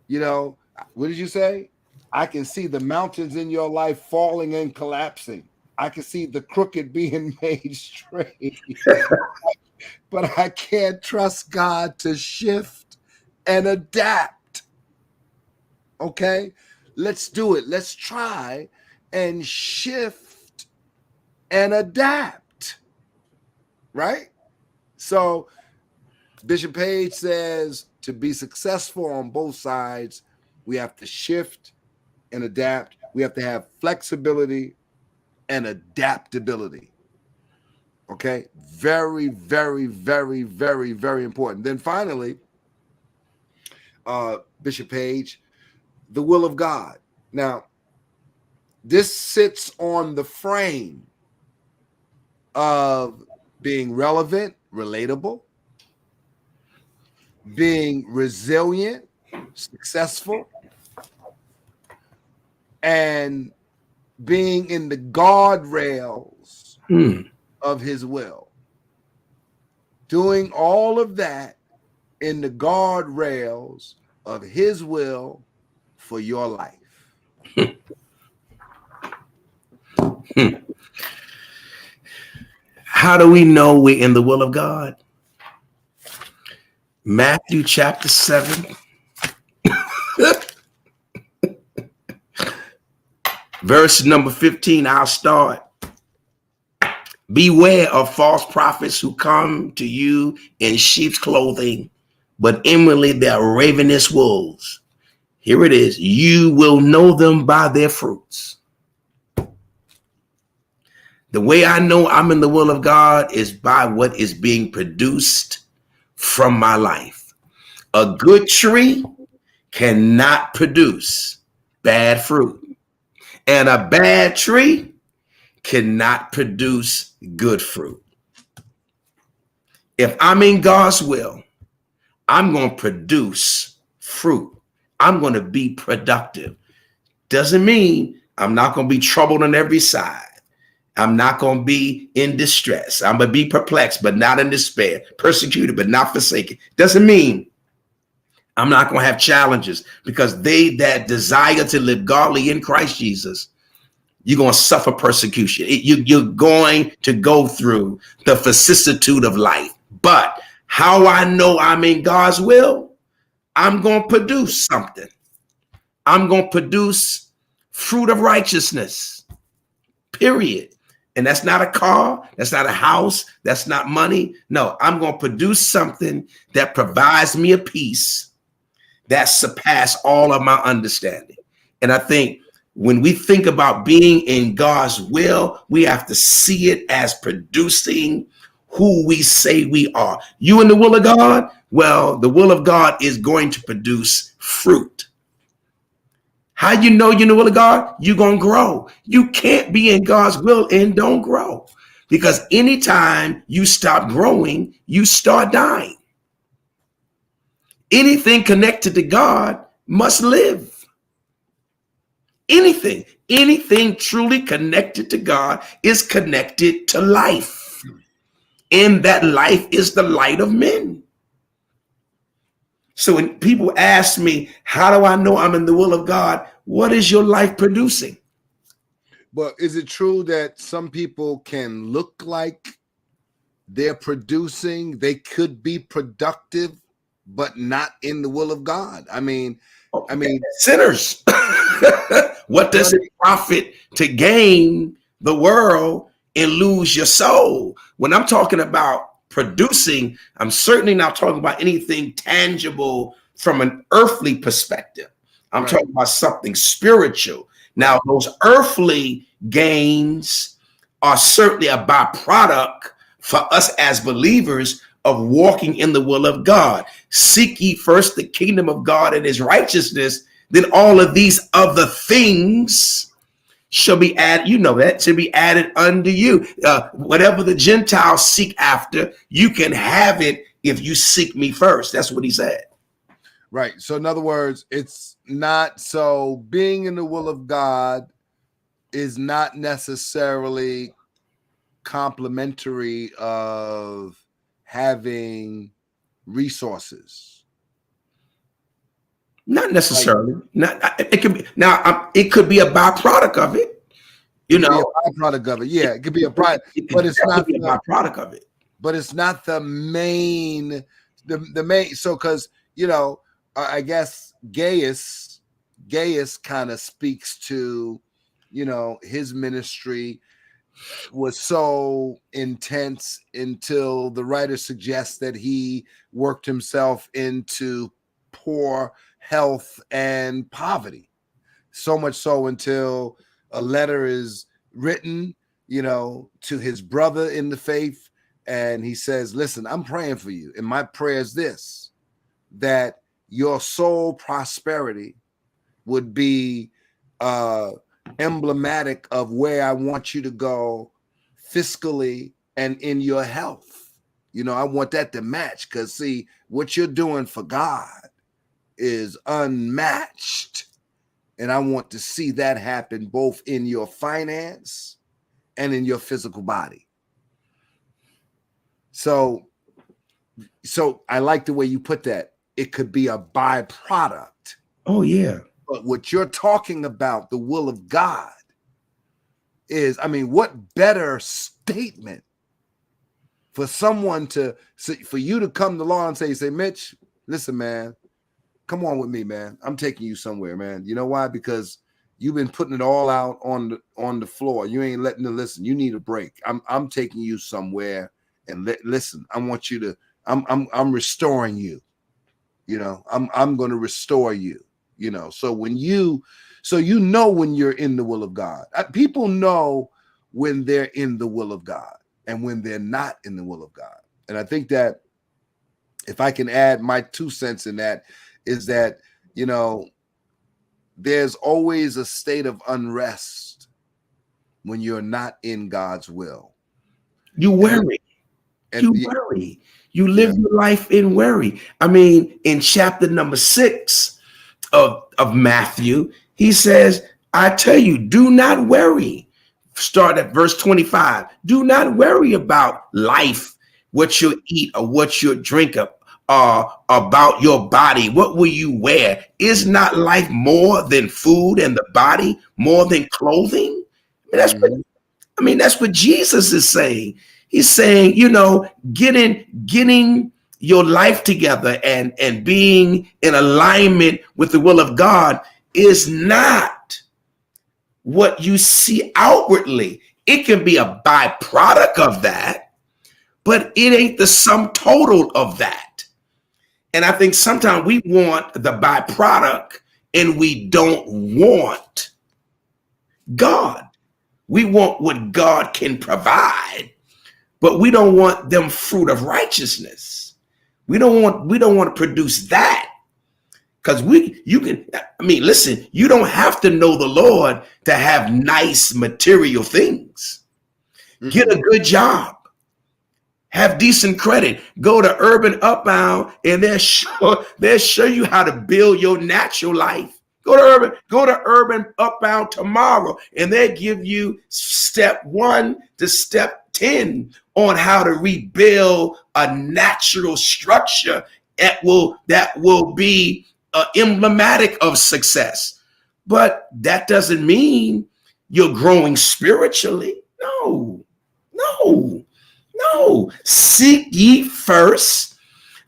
You know, what did you say? I can see the mountains in your life falling and collapsing. I can see the crooked being made straight. But I can't trust God to shift and adapt. Okay? Let's do it. Let's try and shift and adapt. Right? So Bishop Page says to be successful on both sides, we have to shift and adapt. We have to have flexibility and adaptability. Okay? Very, very, very, very, very important. Then finally, Bishop Page, the will of God. Now, this sits on the frame of being relevant, relatable, being resilient, successful, and being in the guardrails of his will. Doing all of that in the guardrails of his will for your life.
How do we know we're in the will of God? Matthew chapter 7. Verse number 15, I'll start. Beware of false prophets who come to you in sheep's clothing, but inwardly they are ravenous wolves. Here it is. You will know them by their fruits. The way I know I'm in the will of God is by what is being produced from my life. A good tree cannot produce bad fruit, and a bad tree cannot produce good fruit. If I'm in God's will, I'm going to produce fruit. I'm going to be productive. Doesn't mean I'm not going to be troubled on every side. I'm not going to be in distress. I'm going to be perplexed, but not in despair. Persecuted, but not forsaken. Doesn't mean I'm not going to have challenges, because they that desire to live godly in Christ Jesus, you're going to suffer persecution. You're going to go through the vicissitude of life. But how I know I'm in God's will, I'm going to produce something. I'm going to produce fruit of righteousness, period. And that's not a car. That's not a house. That's not money. No, I'm going to produce something that provides me a peace that surpasses all of my understanding. And I think when we think about being in God's will, we have to see it as producing who we say we are. You in the will of God? Well, the will of God is going to produce fruit. How you know you're in the will of God? You're going to grow. You can't be in God's will and don't grow, because anytime you stop growing, you start dying. Anything connected to God must live. Anything truly connected to God is connected to life. And that life is the light of men. So when people ask me, how do I know I'm in the will of God? What is your life producing?
But is it true that some people can look like they're producing, they could be productive, but not in the will of God? I mean,
sinners. What does it profit to gain the world and lose your soul? When I'm talking about producing, I'm certainly not talking about anything tangible from an earthly perspective. I'm talking about something spiritual. Now, those earthly gains are certainly a byproduct for us as believers of walking in the will of God. Seek ye first the kingdom of God and his righteousness, then all of these other things shall be added. You know that should be added unto you. Whatever the Gentiles seek after, you can have it if you seek me first. That's what he said.
Right. So in other words, it's not so being in the will of God is not necessarily complementary of having resources?
Not necessarily. It could be now. It could be a byproduct of it. You know,
a byproduct of it. Yeah, it could be a byproduct, but it's not
a byproduct of it.
But it's not the main. The main. So, because I guess Gaius kind of speaks to, his ministry was so intense until the writer suggests that he worked himself into poor health and poverty, so much so until a letter is written, to his brother in the faith, and he says, listen, I'm praying for you, and my prayer is this, that your soul prosperity would be emblematic of where I want you to go fiscally and in your health. I want that to match, because see, what you're doing for God is unmatched. And I want to see that happen both in your finance and in your physical body. So I like the way you put that. It could be a byproduct.
Oh, yeah.
But what you're talking about, the will of God, is, what better statement for someone for you to come to law and say, Mitch, listen, man, come on with me, man. I'm taking you somewhere, man. You know why? Because you've been putting it all out on the floor. You ain't letting it listen. You need a break. I'm taking you somewhere, and listen. I want you to. I'm restoring you. I'm going to restore you. So when when you're in the will of God, people know when they're in the will of God and when they're not in the will of God. And I think that if I can add my 2 cents in that, is that, there's always a state of unrest when you're not in God's will.
You worry. Worry. You live your life in worry. In chapter number 6 of Matthew, he says, I tell you, do not worry. Start at verse 25. Do not worry about life, what you eat or what you drink about your body. What will you wear? Is not life more than food, and the body more than clothing? That's what Jesus is saying. He's saying, getting your life together and being in alignment with the will of God is not what you see outwardly. It can be a byproduct of that, but it ain't the sum total of that. And I think sometimes we want the byproduct and we don't want God. We want what God can provide, but we don't want them fruit of righteousness. We don't want to produce that, because listen, you don't have to know the Lord to have nice material things. Mm-hmm. Get a good job. Have decent credit. Go to Urban Upbound, and they'll show you how to build your natural life. Go to Urban Upbound tomorrow, and they'll give you step 1 to step 10 on how to rebuild a natural structure that will be emblematic of success. But that doesn't mean you're growing spiritually. No. Seek ye first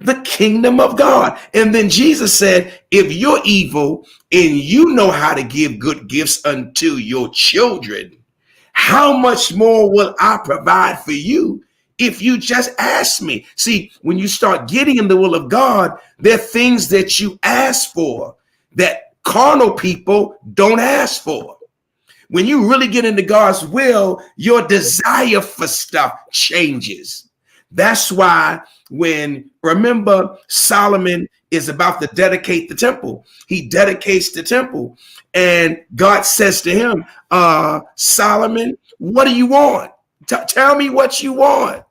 the kingdom of God. And then Jesus said, if you're evil and you know how to give good gifts unto your children, how much more will I provide for you if you just ask me? See, when you start getting in the will of God, there are things that you ask for that carnal people don't ask for. When you really get into God's will, your desire for stuff changes. That's why remember, Solomon is about to dedicate the temple. He dedicates the temple, and God says to him, Solomon, what do you want? Tell me what you want.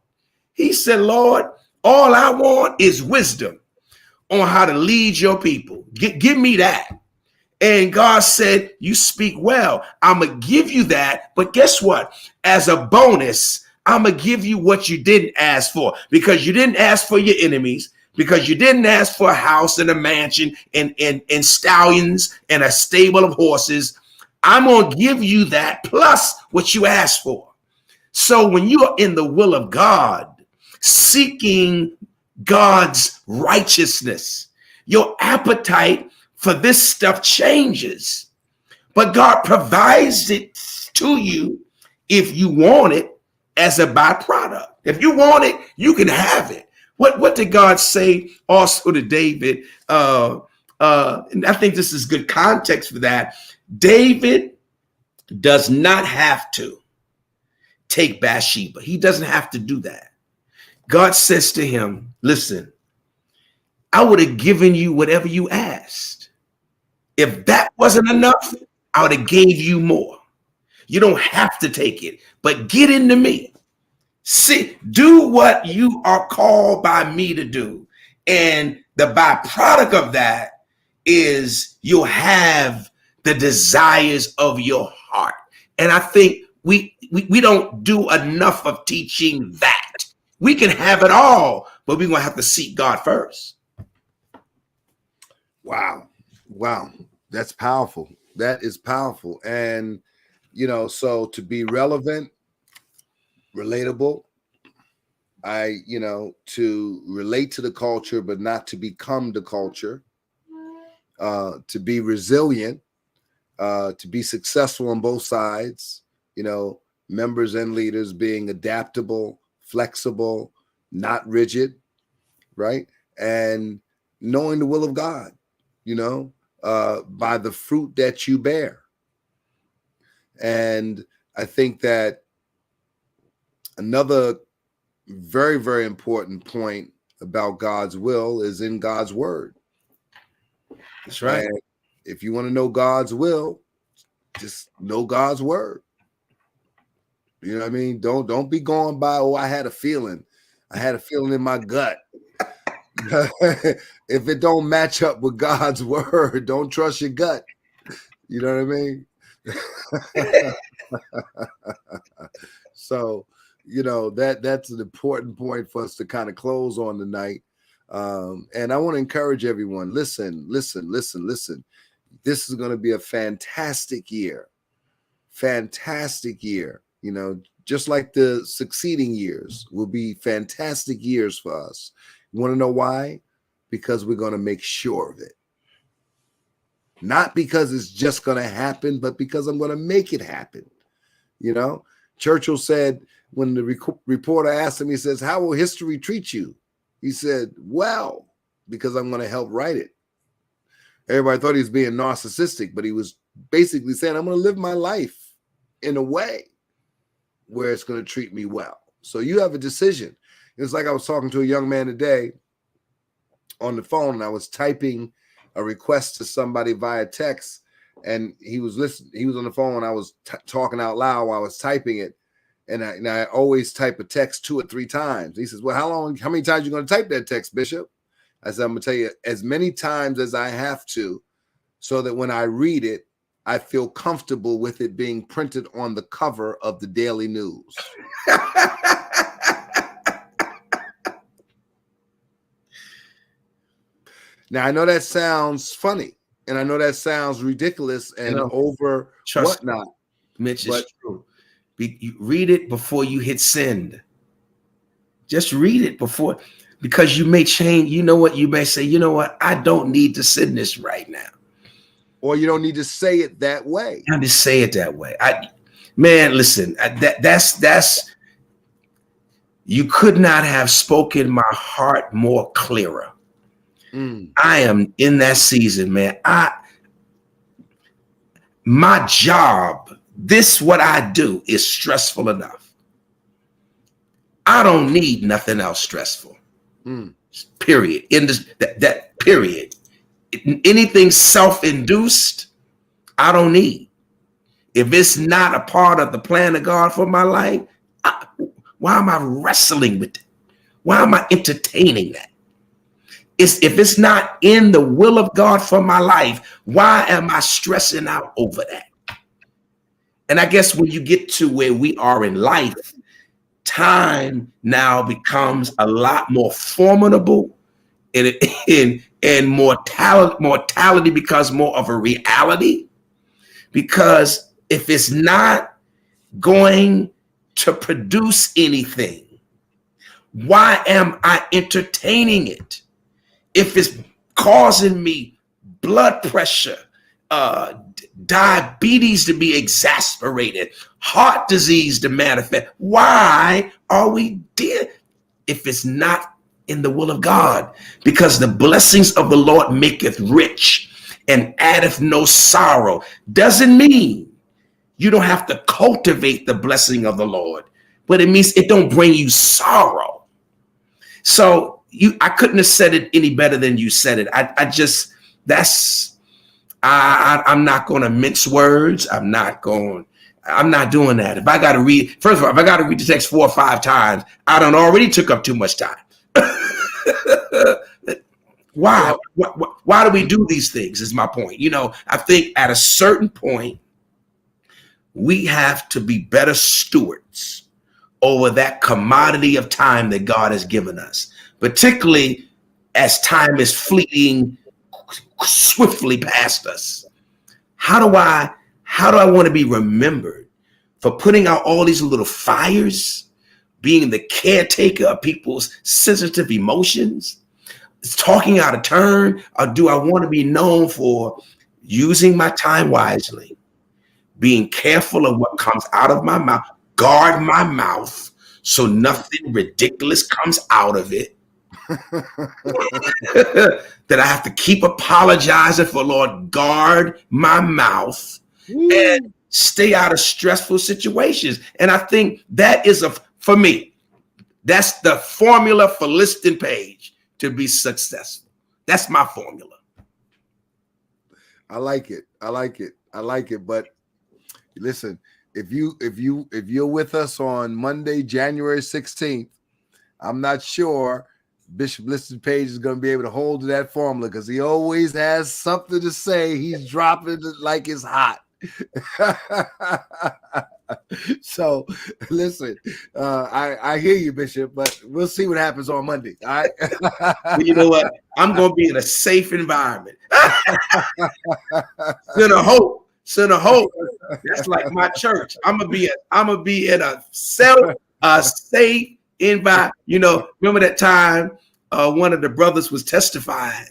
He said, Lord, all I want is wisdom on how to lead your people. Give me that. And God said, you speak well. I'm going to give you that. But guess what? As a bonus, I'm going to give you what you didn't ask for, because you didn't ask for your enemies, because you didn't ask for a house and a mansion and stallions and a stable of horses. I'm going to give you that plus what you asked for. So when you're in the will of God, seeking God's righteousness, your appetite for this stuff changes. But God provides it to you if you want it as a byproduct. If you want it, you can have it. What did God say also to David? And I think this is good context for that. David does not have to take Bathsheba. He doesn't have to do that. God says to him, listen, I would have given you whatever you asked. If that wasn't enough, I would have gave you more. You don't have to take it, but get into me. See, do what you are called by me to do. And the byproduct of that is you'll have the desires of your heart. And I think we don't do enough of teaching that. We can have it all, but we're going to have to seek God first.
Wow. That's powerful. That is powerful. And, so to be relevant, relatable, to relate to the culture, but not to become the culture, to be resilient, to be successful on both sides, members and leaders being adaptable, flexible, not rigid, right? And knowing the will of God, by the fruit that you bear. And I think that another very, very important point about God's will is in God's word.
That's right.
And if you want to know God's will, just know God's word. You know what I mean? Don't be going by, I had a feeling. I had a feeling in my gut. If it don't match up with God's word, don't trust your gut. You know what I mean? So, that's an important point for us to kind of close on tonight. And I want to encourage everyone, listen. This is going to be a fantastic year. Just like the succeeding years will be fantastic years for us. You want to know why? Because we're going to make sure of it. Not because it's just going to happen, but because I'm going to make it happen. Churchill said, when the reporter asked him, he says, how will history treat you? He said, well, because I'm going to help write it. Everybody thought he was being narcissistic, but he was basically saying, I'm going to live my life in a way where it's going to treat me well. So you have a decision. It's like I was talking to a young man today on the phone, and I was typing a request to somebody via text, and he was listening. He was on the phone, and I was talking out loud while I was typing it. And I always type a text 2 or 3 times. He says, well, how many times are you going to type that text, Bishop? I said, I'm going to tell you as many times as I have to, so that when I read it, I feel comfortable with it being printed on the cover of the Daily News. Now, I know that sounds funny, and I know that sounds ridiculous and over whatnot.
Mitch, it's true. You read it before you hit send. Just read it before, because you may change. You know what? You may say, I don't need to send this right now.
Or you don't need to say it that way.
I just say it that way. Listen, that's you could not have spoken my heart more clearer. I am in that season, man. My job, what I do is stressful enough. I don't need nothing else stressful. Period. In that period. Anything self-induced, I don't need. If it's not a part of the plan of God for my life, why am I wrestling with it? Why am I entertaining that? If it's not in the will of God for my life, why am I stressing out over that? And I guess when you get to where we are in life, time now becomes a lot more formidable, and mortality becomes more of a reality. Because if it's not going to produce anything, why am I entertaining it? If it's causing me blood pressure, diabetes to be exasperated, heart disease to manifest, why are we dead if it's not in the will of God? Because the blessings of the Lord maketh rich and addeth no sorrow. Doesn't mean you don't have to cultivate the blessing of the Lord, but it means it don't bring you sorrow. So I couldn't have said it any better than you said it. I'm not going to mince words. I'm not doing that. If I got to read, first of all, if I got to read the text 4 or 5 times, I done already took up too much time. Why? Why do we do these things is my point. I think at a certain point, we have to be better stewards over that commodity of time that God has given us, particularly as time is fleeting swiftly past us. How do I want to be remembered for putting out all these little fires, being the caretaker of people's sensitive emotions, talking out of turn? Or do I want to be known for using my time wisely, being careful of what comes out of my mouth, guard my mouth so nothing ridiculous comes out of it? That I have to keep apologizing for. Lord, guard my mouth and stay out of stressful situations. And I think that is for me, that's the formula for Liston Page to be successful. That's my formula.
I like it. But listen, if you're with us on Monday, January 16th, I'm not sure Bishop Liston Page is going to be able to hold to that formula, because he always has something to say. He's dropping it like it's hot. So listen, I hear you, Bishop, but we'll see what happens on Monday. All right.
Well, you know what? I'm going to be in a safe environment. Center Hope. That's like my church. I'm gonna be in a safe environment. Remember that time one of the brothers was testifying,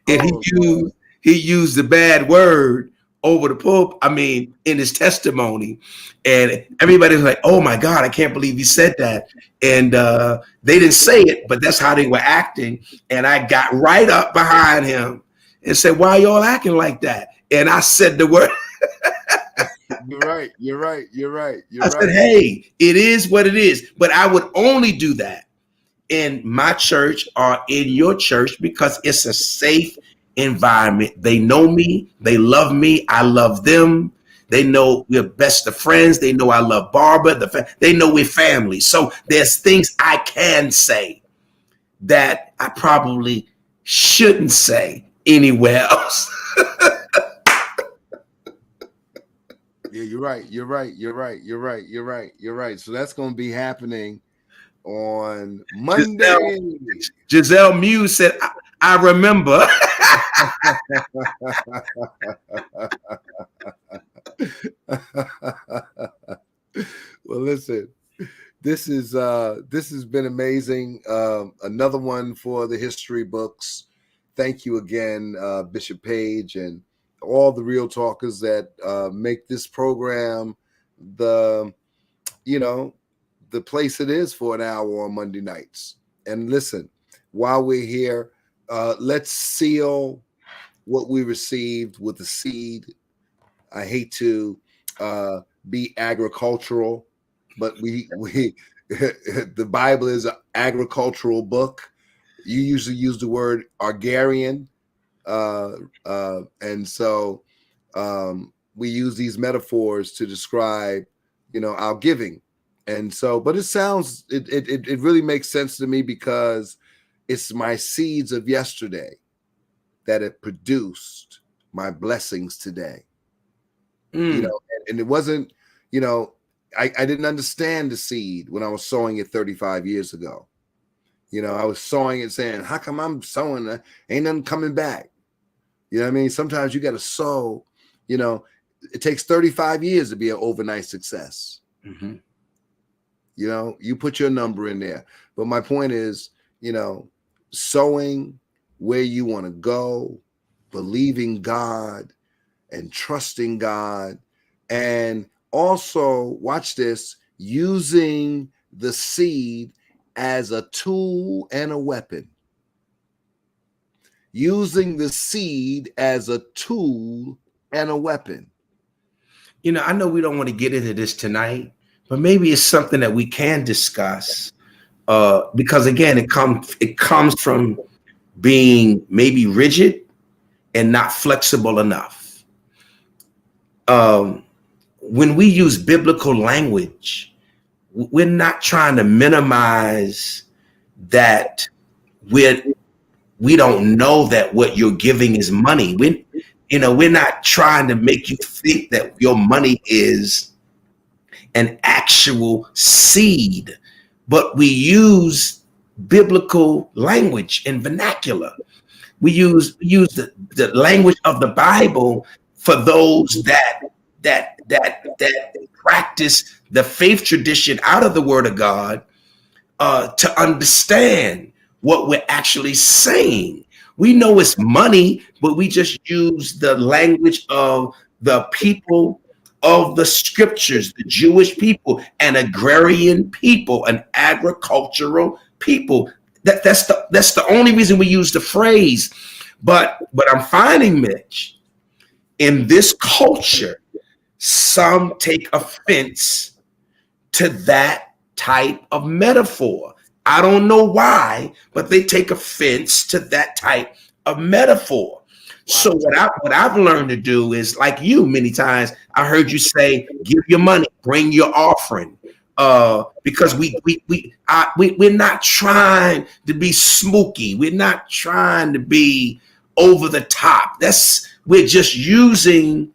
and he used the bad word over the pulpit. I mean, in his testimony, and everybody was like, "Oh my God, I can't believe he said that." And they didn't say it, but that's how they were acting. And I got right up behind him and said, "Why are y'all acting like that?" And I said the word.
You're right.
I said, "Hey, it is what it is." But I would only do that in my church or in your church because it's a safe environment. They know me. They love me. I love them. They know we're best of friends. They know I love Barbara. They know we're family. So there's things I can say that I probably shouldn't say anywhere else.
Yeah, you're right. So that's going to be happening on Monday.
Giselle Muse said, I remember.
Well, listen, this has been amazing. Another one for the history books. Thank you again, Bishop Page, and all the real talkers that make this program the place it is for an hour on Monday nights. And listen, while we're here, let's seal what we received with the seed. I hate to be agricultural, but we the Bible is an agricultural book. You usually use the word agrarian. And so we use these metaphors to describe, our giving. And so, but it really makes sense to me because it's my seeds of yesterday that have produced my blessings today. And it wasn't, I didn't understand the seed when I was sowing it 35 years ago. You know, I was sowing it saying, how come I'm sowing that? Ain't nothing coming back. You know what I mean? Sometimes you got to sow, you know, it takes 35 years to be an overnight success.
Mm-hmm.
You know, you put your number in there. But my point is, you know, sowing where you want to go, believing God and trusting God. And also, watch this, using the seed as a tool and a weapon. Using the seed as a tool and a weapon.
You know, I know we don't want to get into this tonight, but maybe it's something that we can discuss. Because again, it comes from being maybe rigid and not flexible enough. When we use biblical language, we're not trying to minimize that we don't know that what you're giving is money. We're not trying to make you think that your money is an actual seed, but we use biblical language and vernacular. We use the language of the Bible for those that practice the faith tradition out of the Word of God to understand what we're actually saying. We know it's money, but we just use the language of the people of the scriptures, the Jewish people, an agrarian people, an agricultural people. That's the only reason we use the phrase. But I'm finding, Mitch, in this culture, some take offense to that type of metaphor. I don't know why, but they take offense to that type of metaphor. So what I've learned to do is, like you, many times I heard you say, give your money, bring your offering. Because we're not trying to be smokey. We're not trying to be over the top. We're just using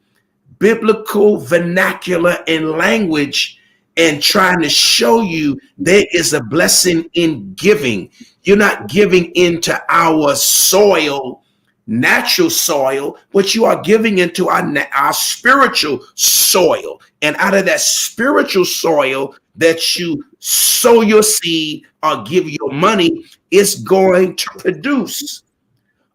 biblical vernacular and language and trying to show you there is a blessing in giving. You're not giving into our soil, natural soil, but you are giving into our spiritual soil. And out of that spiritual soil that you sow your seed or give your money, it's going to produce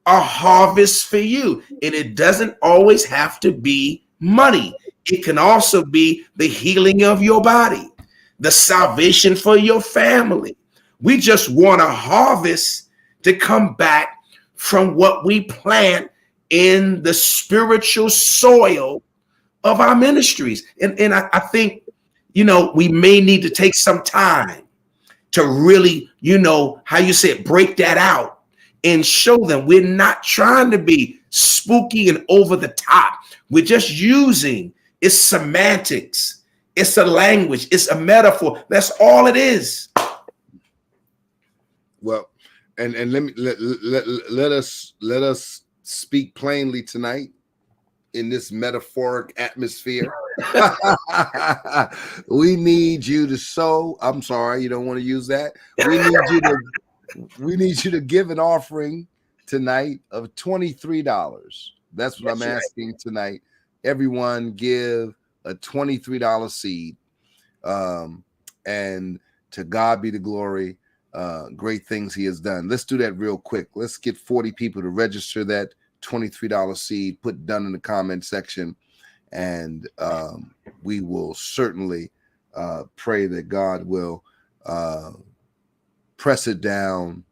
a harvest for you. And it doesn't always have to be money. It can also be the healing of your body, the salvation for your family. We just want a harvest to come back from what we plant in the spiritual soil of our ministries. And I think, we may need to take some time to really, how you say it, break that out and show them we're not trying to be spooky and over the top. We're just using it's semantics. It's a language. It's a metaphor. That's all it is.
Well, and let us speak plainly tonight in this metaphoric atmosphere. We need you to sow. I'm sorry, you don't want to use that. We need you to give an offering tonight of $23. That's what I'm asking tonight. Everyone give a $23 seed. And to God be the glory. Great things he has done. Let's do that real quick. Let's get 40 people to register that $23 seed, put done in the comment section. And we will certainly pray that God will press it down,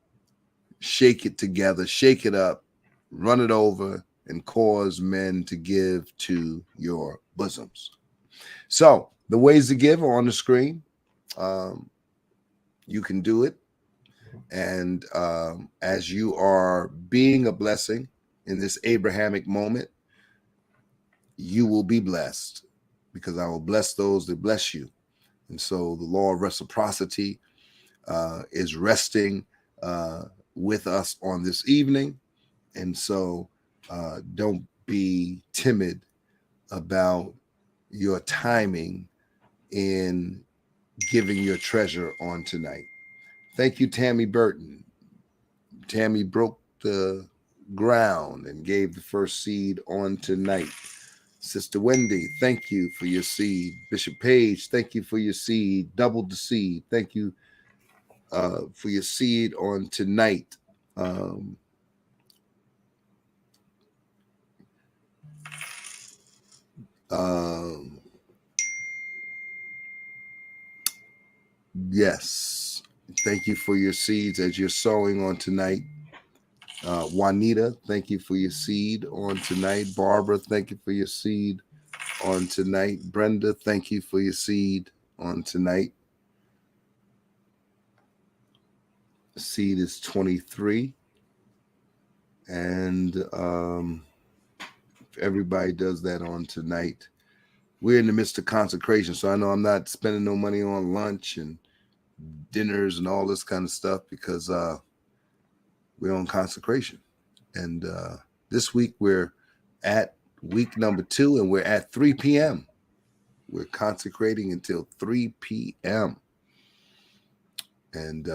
shake it together, shake it up, run it over, and cause men to give to your bosoms. So the ways to give are on the screen. You can do it. And as you are being a blessing in this Abrahamic moment, you will be blessed, because I will bless those that bless you. And so the law of reciprocity is resting with us on this evening. And so don't be timid about your timing in giving your treasure on tonight. Thank you, Tammy Burton. Tammy broke the ground and gave the first seed on tonight. Sister Wendy, thank you for your seed. Bishop Page, thank you for your seed. Doubled the seed. Thank you for your seed on tonight. Yes. Thank you for your seeds as you're sowing on tonight. Juanita, thank you for your seed on tonight. Barbara, thank you for your seed on tonight. Brenda, thank you for your seed on tonight. The seed is 23. And if everybody does that on tonight, we're in the midst of consecration. So I know I'm not spending no money on lunch and dinners and all this kind of stuff because we're on consecration. And this week we're at week number 2 and we're at 3 p.m. We're consecrating until 3 p.m. And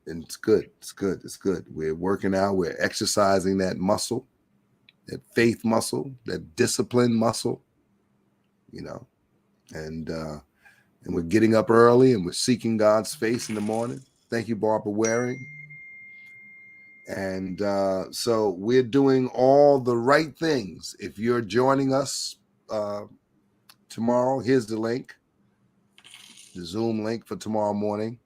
it's good. It's good. It's good. We're working out. We're exercising that muscle, that faith muscle, that discipline muscle, you know, and we're getting up early and we're seeking God's face in the morning. Thank you, Barbara Waring. And so we're doing all the right things. If you're joining us tomorrow, here's the link, the Zoom link for tomorrow morning.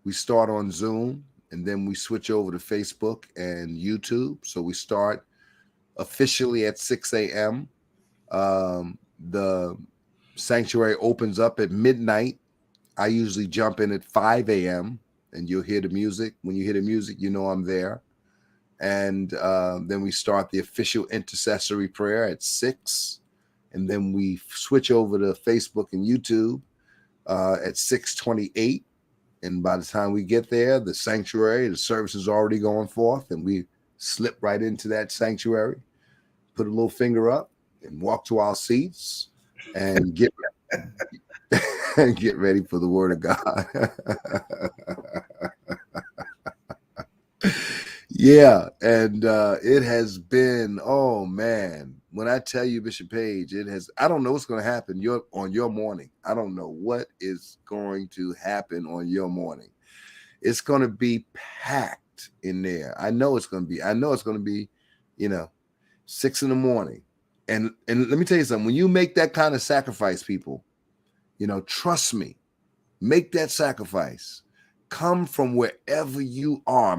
We start on Zoom and then we switch over to Facebook and YouTube. So we start officially at 6 a.m. The sanctuary opens up at midnight. I usually jump in at 5 a.m. and you'll hear the music. When you hear the music, you know I'm there. And then we start the official intercessory prayer at 6. And then we switch over to Facebook and YouTube at 6:28. And by the time we get there, the sanctuary, the service is already going forth, and we slip right into that sanctuary, put a little finger up, and walk to our seats and get ready for the Word of God. Yeah, and it has been, oh man, when I tell you, Bishop Page, it has, I don't know what's going to happen on your morning. I don't know what is going to happen on your morning. It's going to be packed in there. I know it's going to be, 6 a.m. And let me tell you something, when you make that kind of sacrifice, people, trust me, make that sacrifice. Come from wherever you are.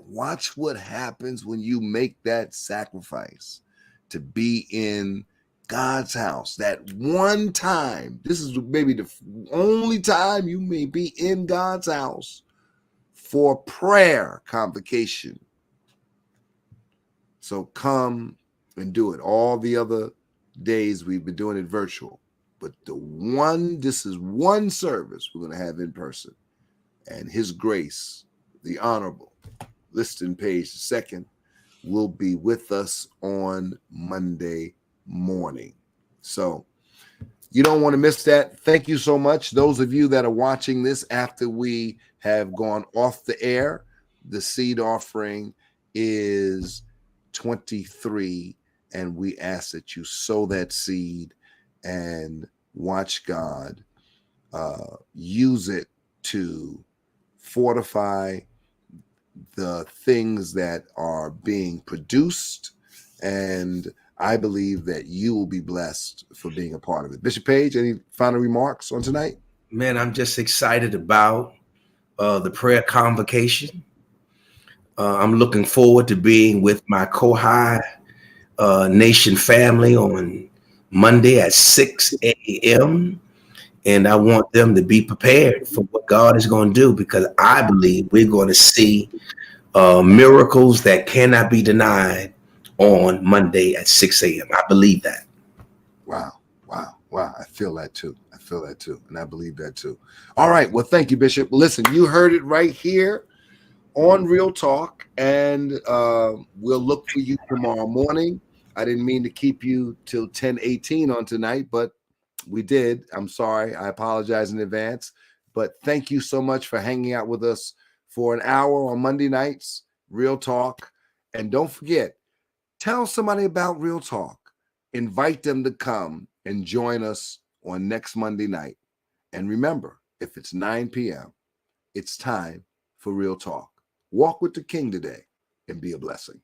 Watch what happens when you make that sacrifice to be in God's house. That one time, this is maybe the only time you may be in God's house for prayer convocation. So come and do it. All the other days we've been doing it virtual, but this is one service we're going to have in person. And His Grace, the Honorable Liston Page II, will be with us on Monday morning. So you don't want to miss that. Thank you so much. Those of you that are watching this after we have gone off the air, the seed offering is 23, and we ask that you sow that seed and watch God use it to fortify the things that are being produced, and I believe that you will be blessed for being a part of it. Bishop Page, any final remarks on tonight?
Man, I'm just excited about the prayer convocation. I'm looking forward to being with my Kohai Nation family on Monday at 6 a.m. And I want them to be prepared for what God is going to do, because I believe we're going to see miracles that cannot be denied on Monday at 6 a.m. I believe that.
Wow. I feel that too. And I believe that too. All right. Well, thank you, Bishop. Listen, you heard it right here on Real Talk, and we'll look for you tomorrow morning. I didn't mean to keep you till 10:18 on tonight, but We did. I'm sorry. I apologize in advance. But thank you so much for hanging out with us for an hour on Monday nights, Real Talk. And don't forget, tell somebody about Real Talk. Invite them to come and join us on next Monday night. And remember, if it's 9 p.m., it's time for Real Talk. Walk with the King today and be a blessing.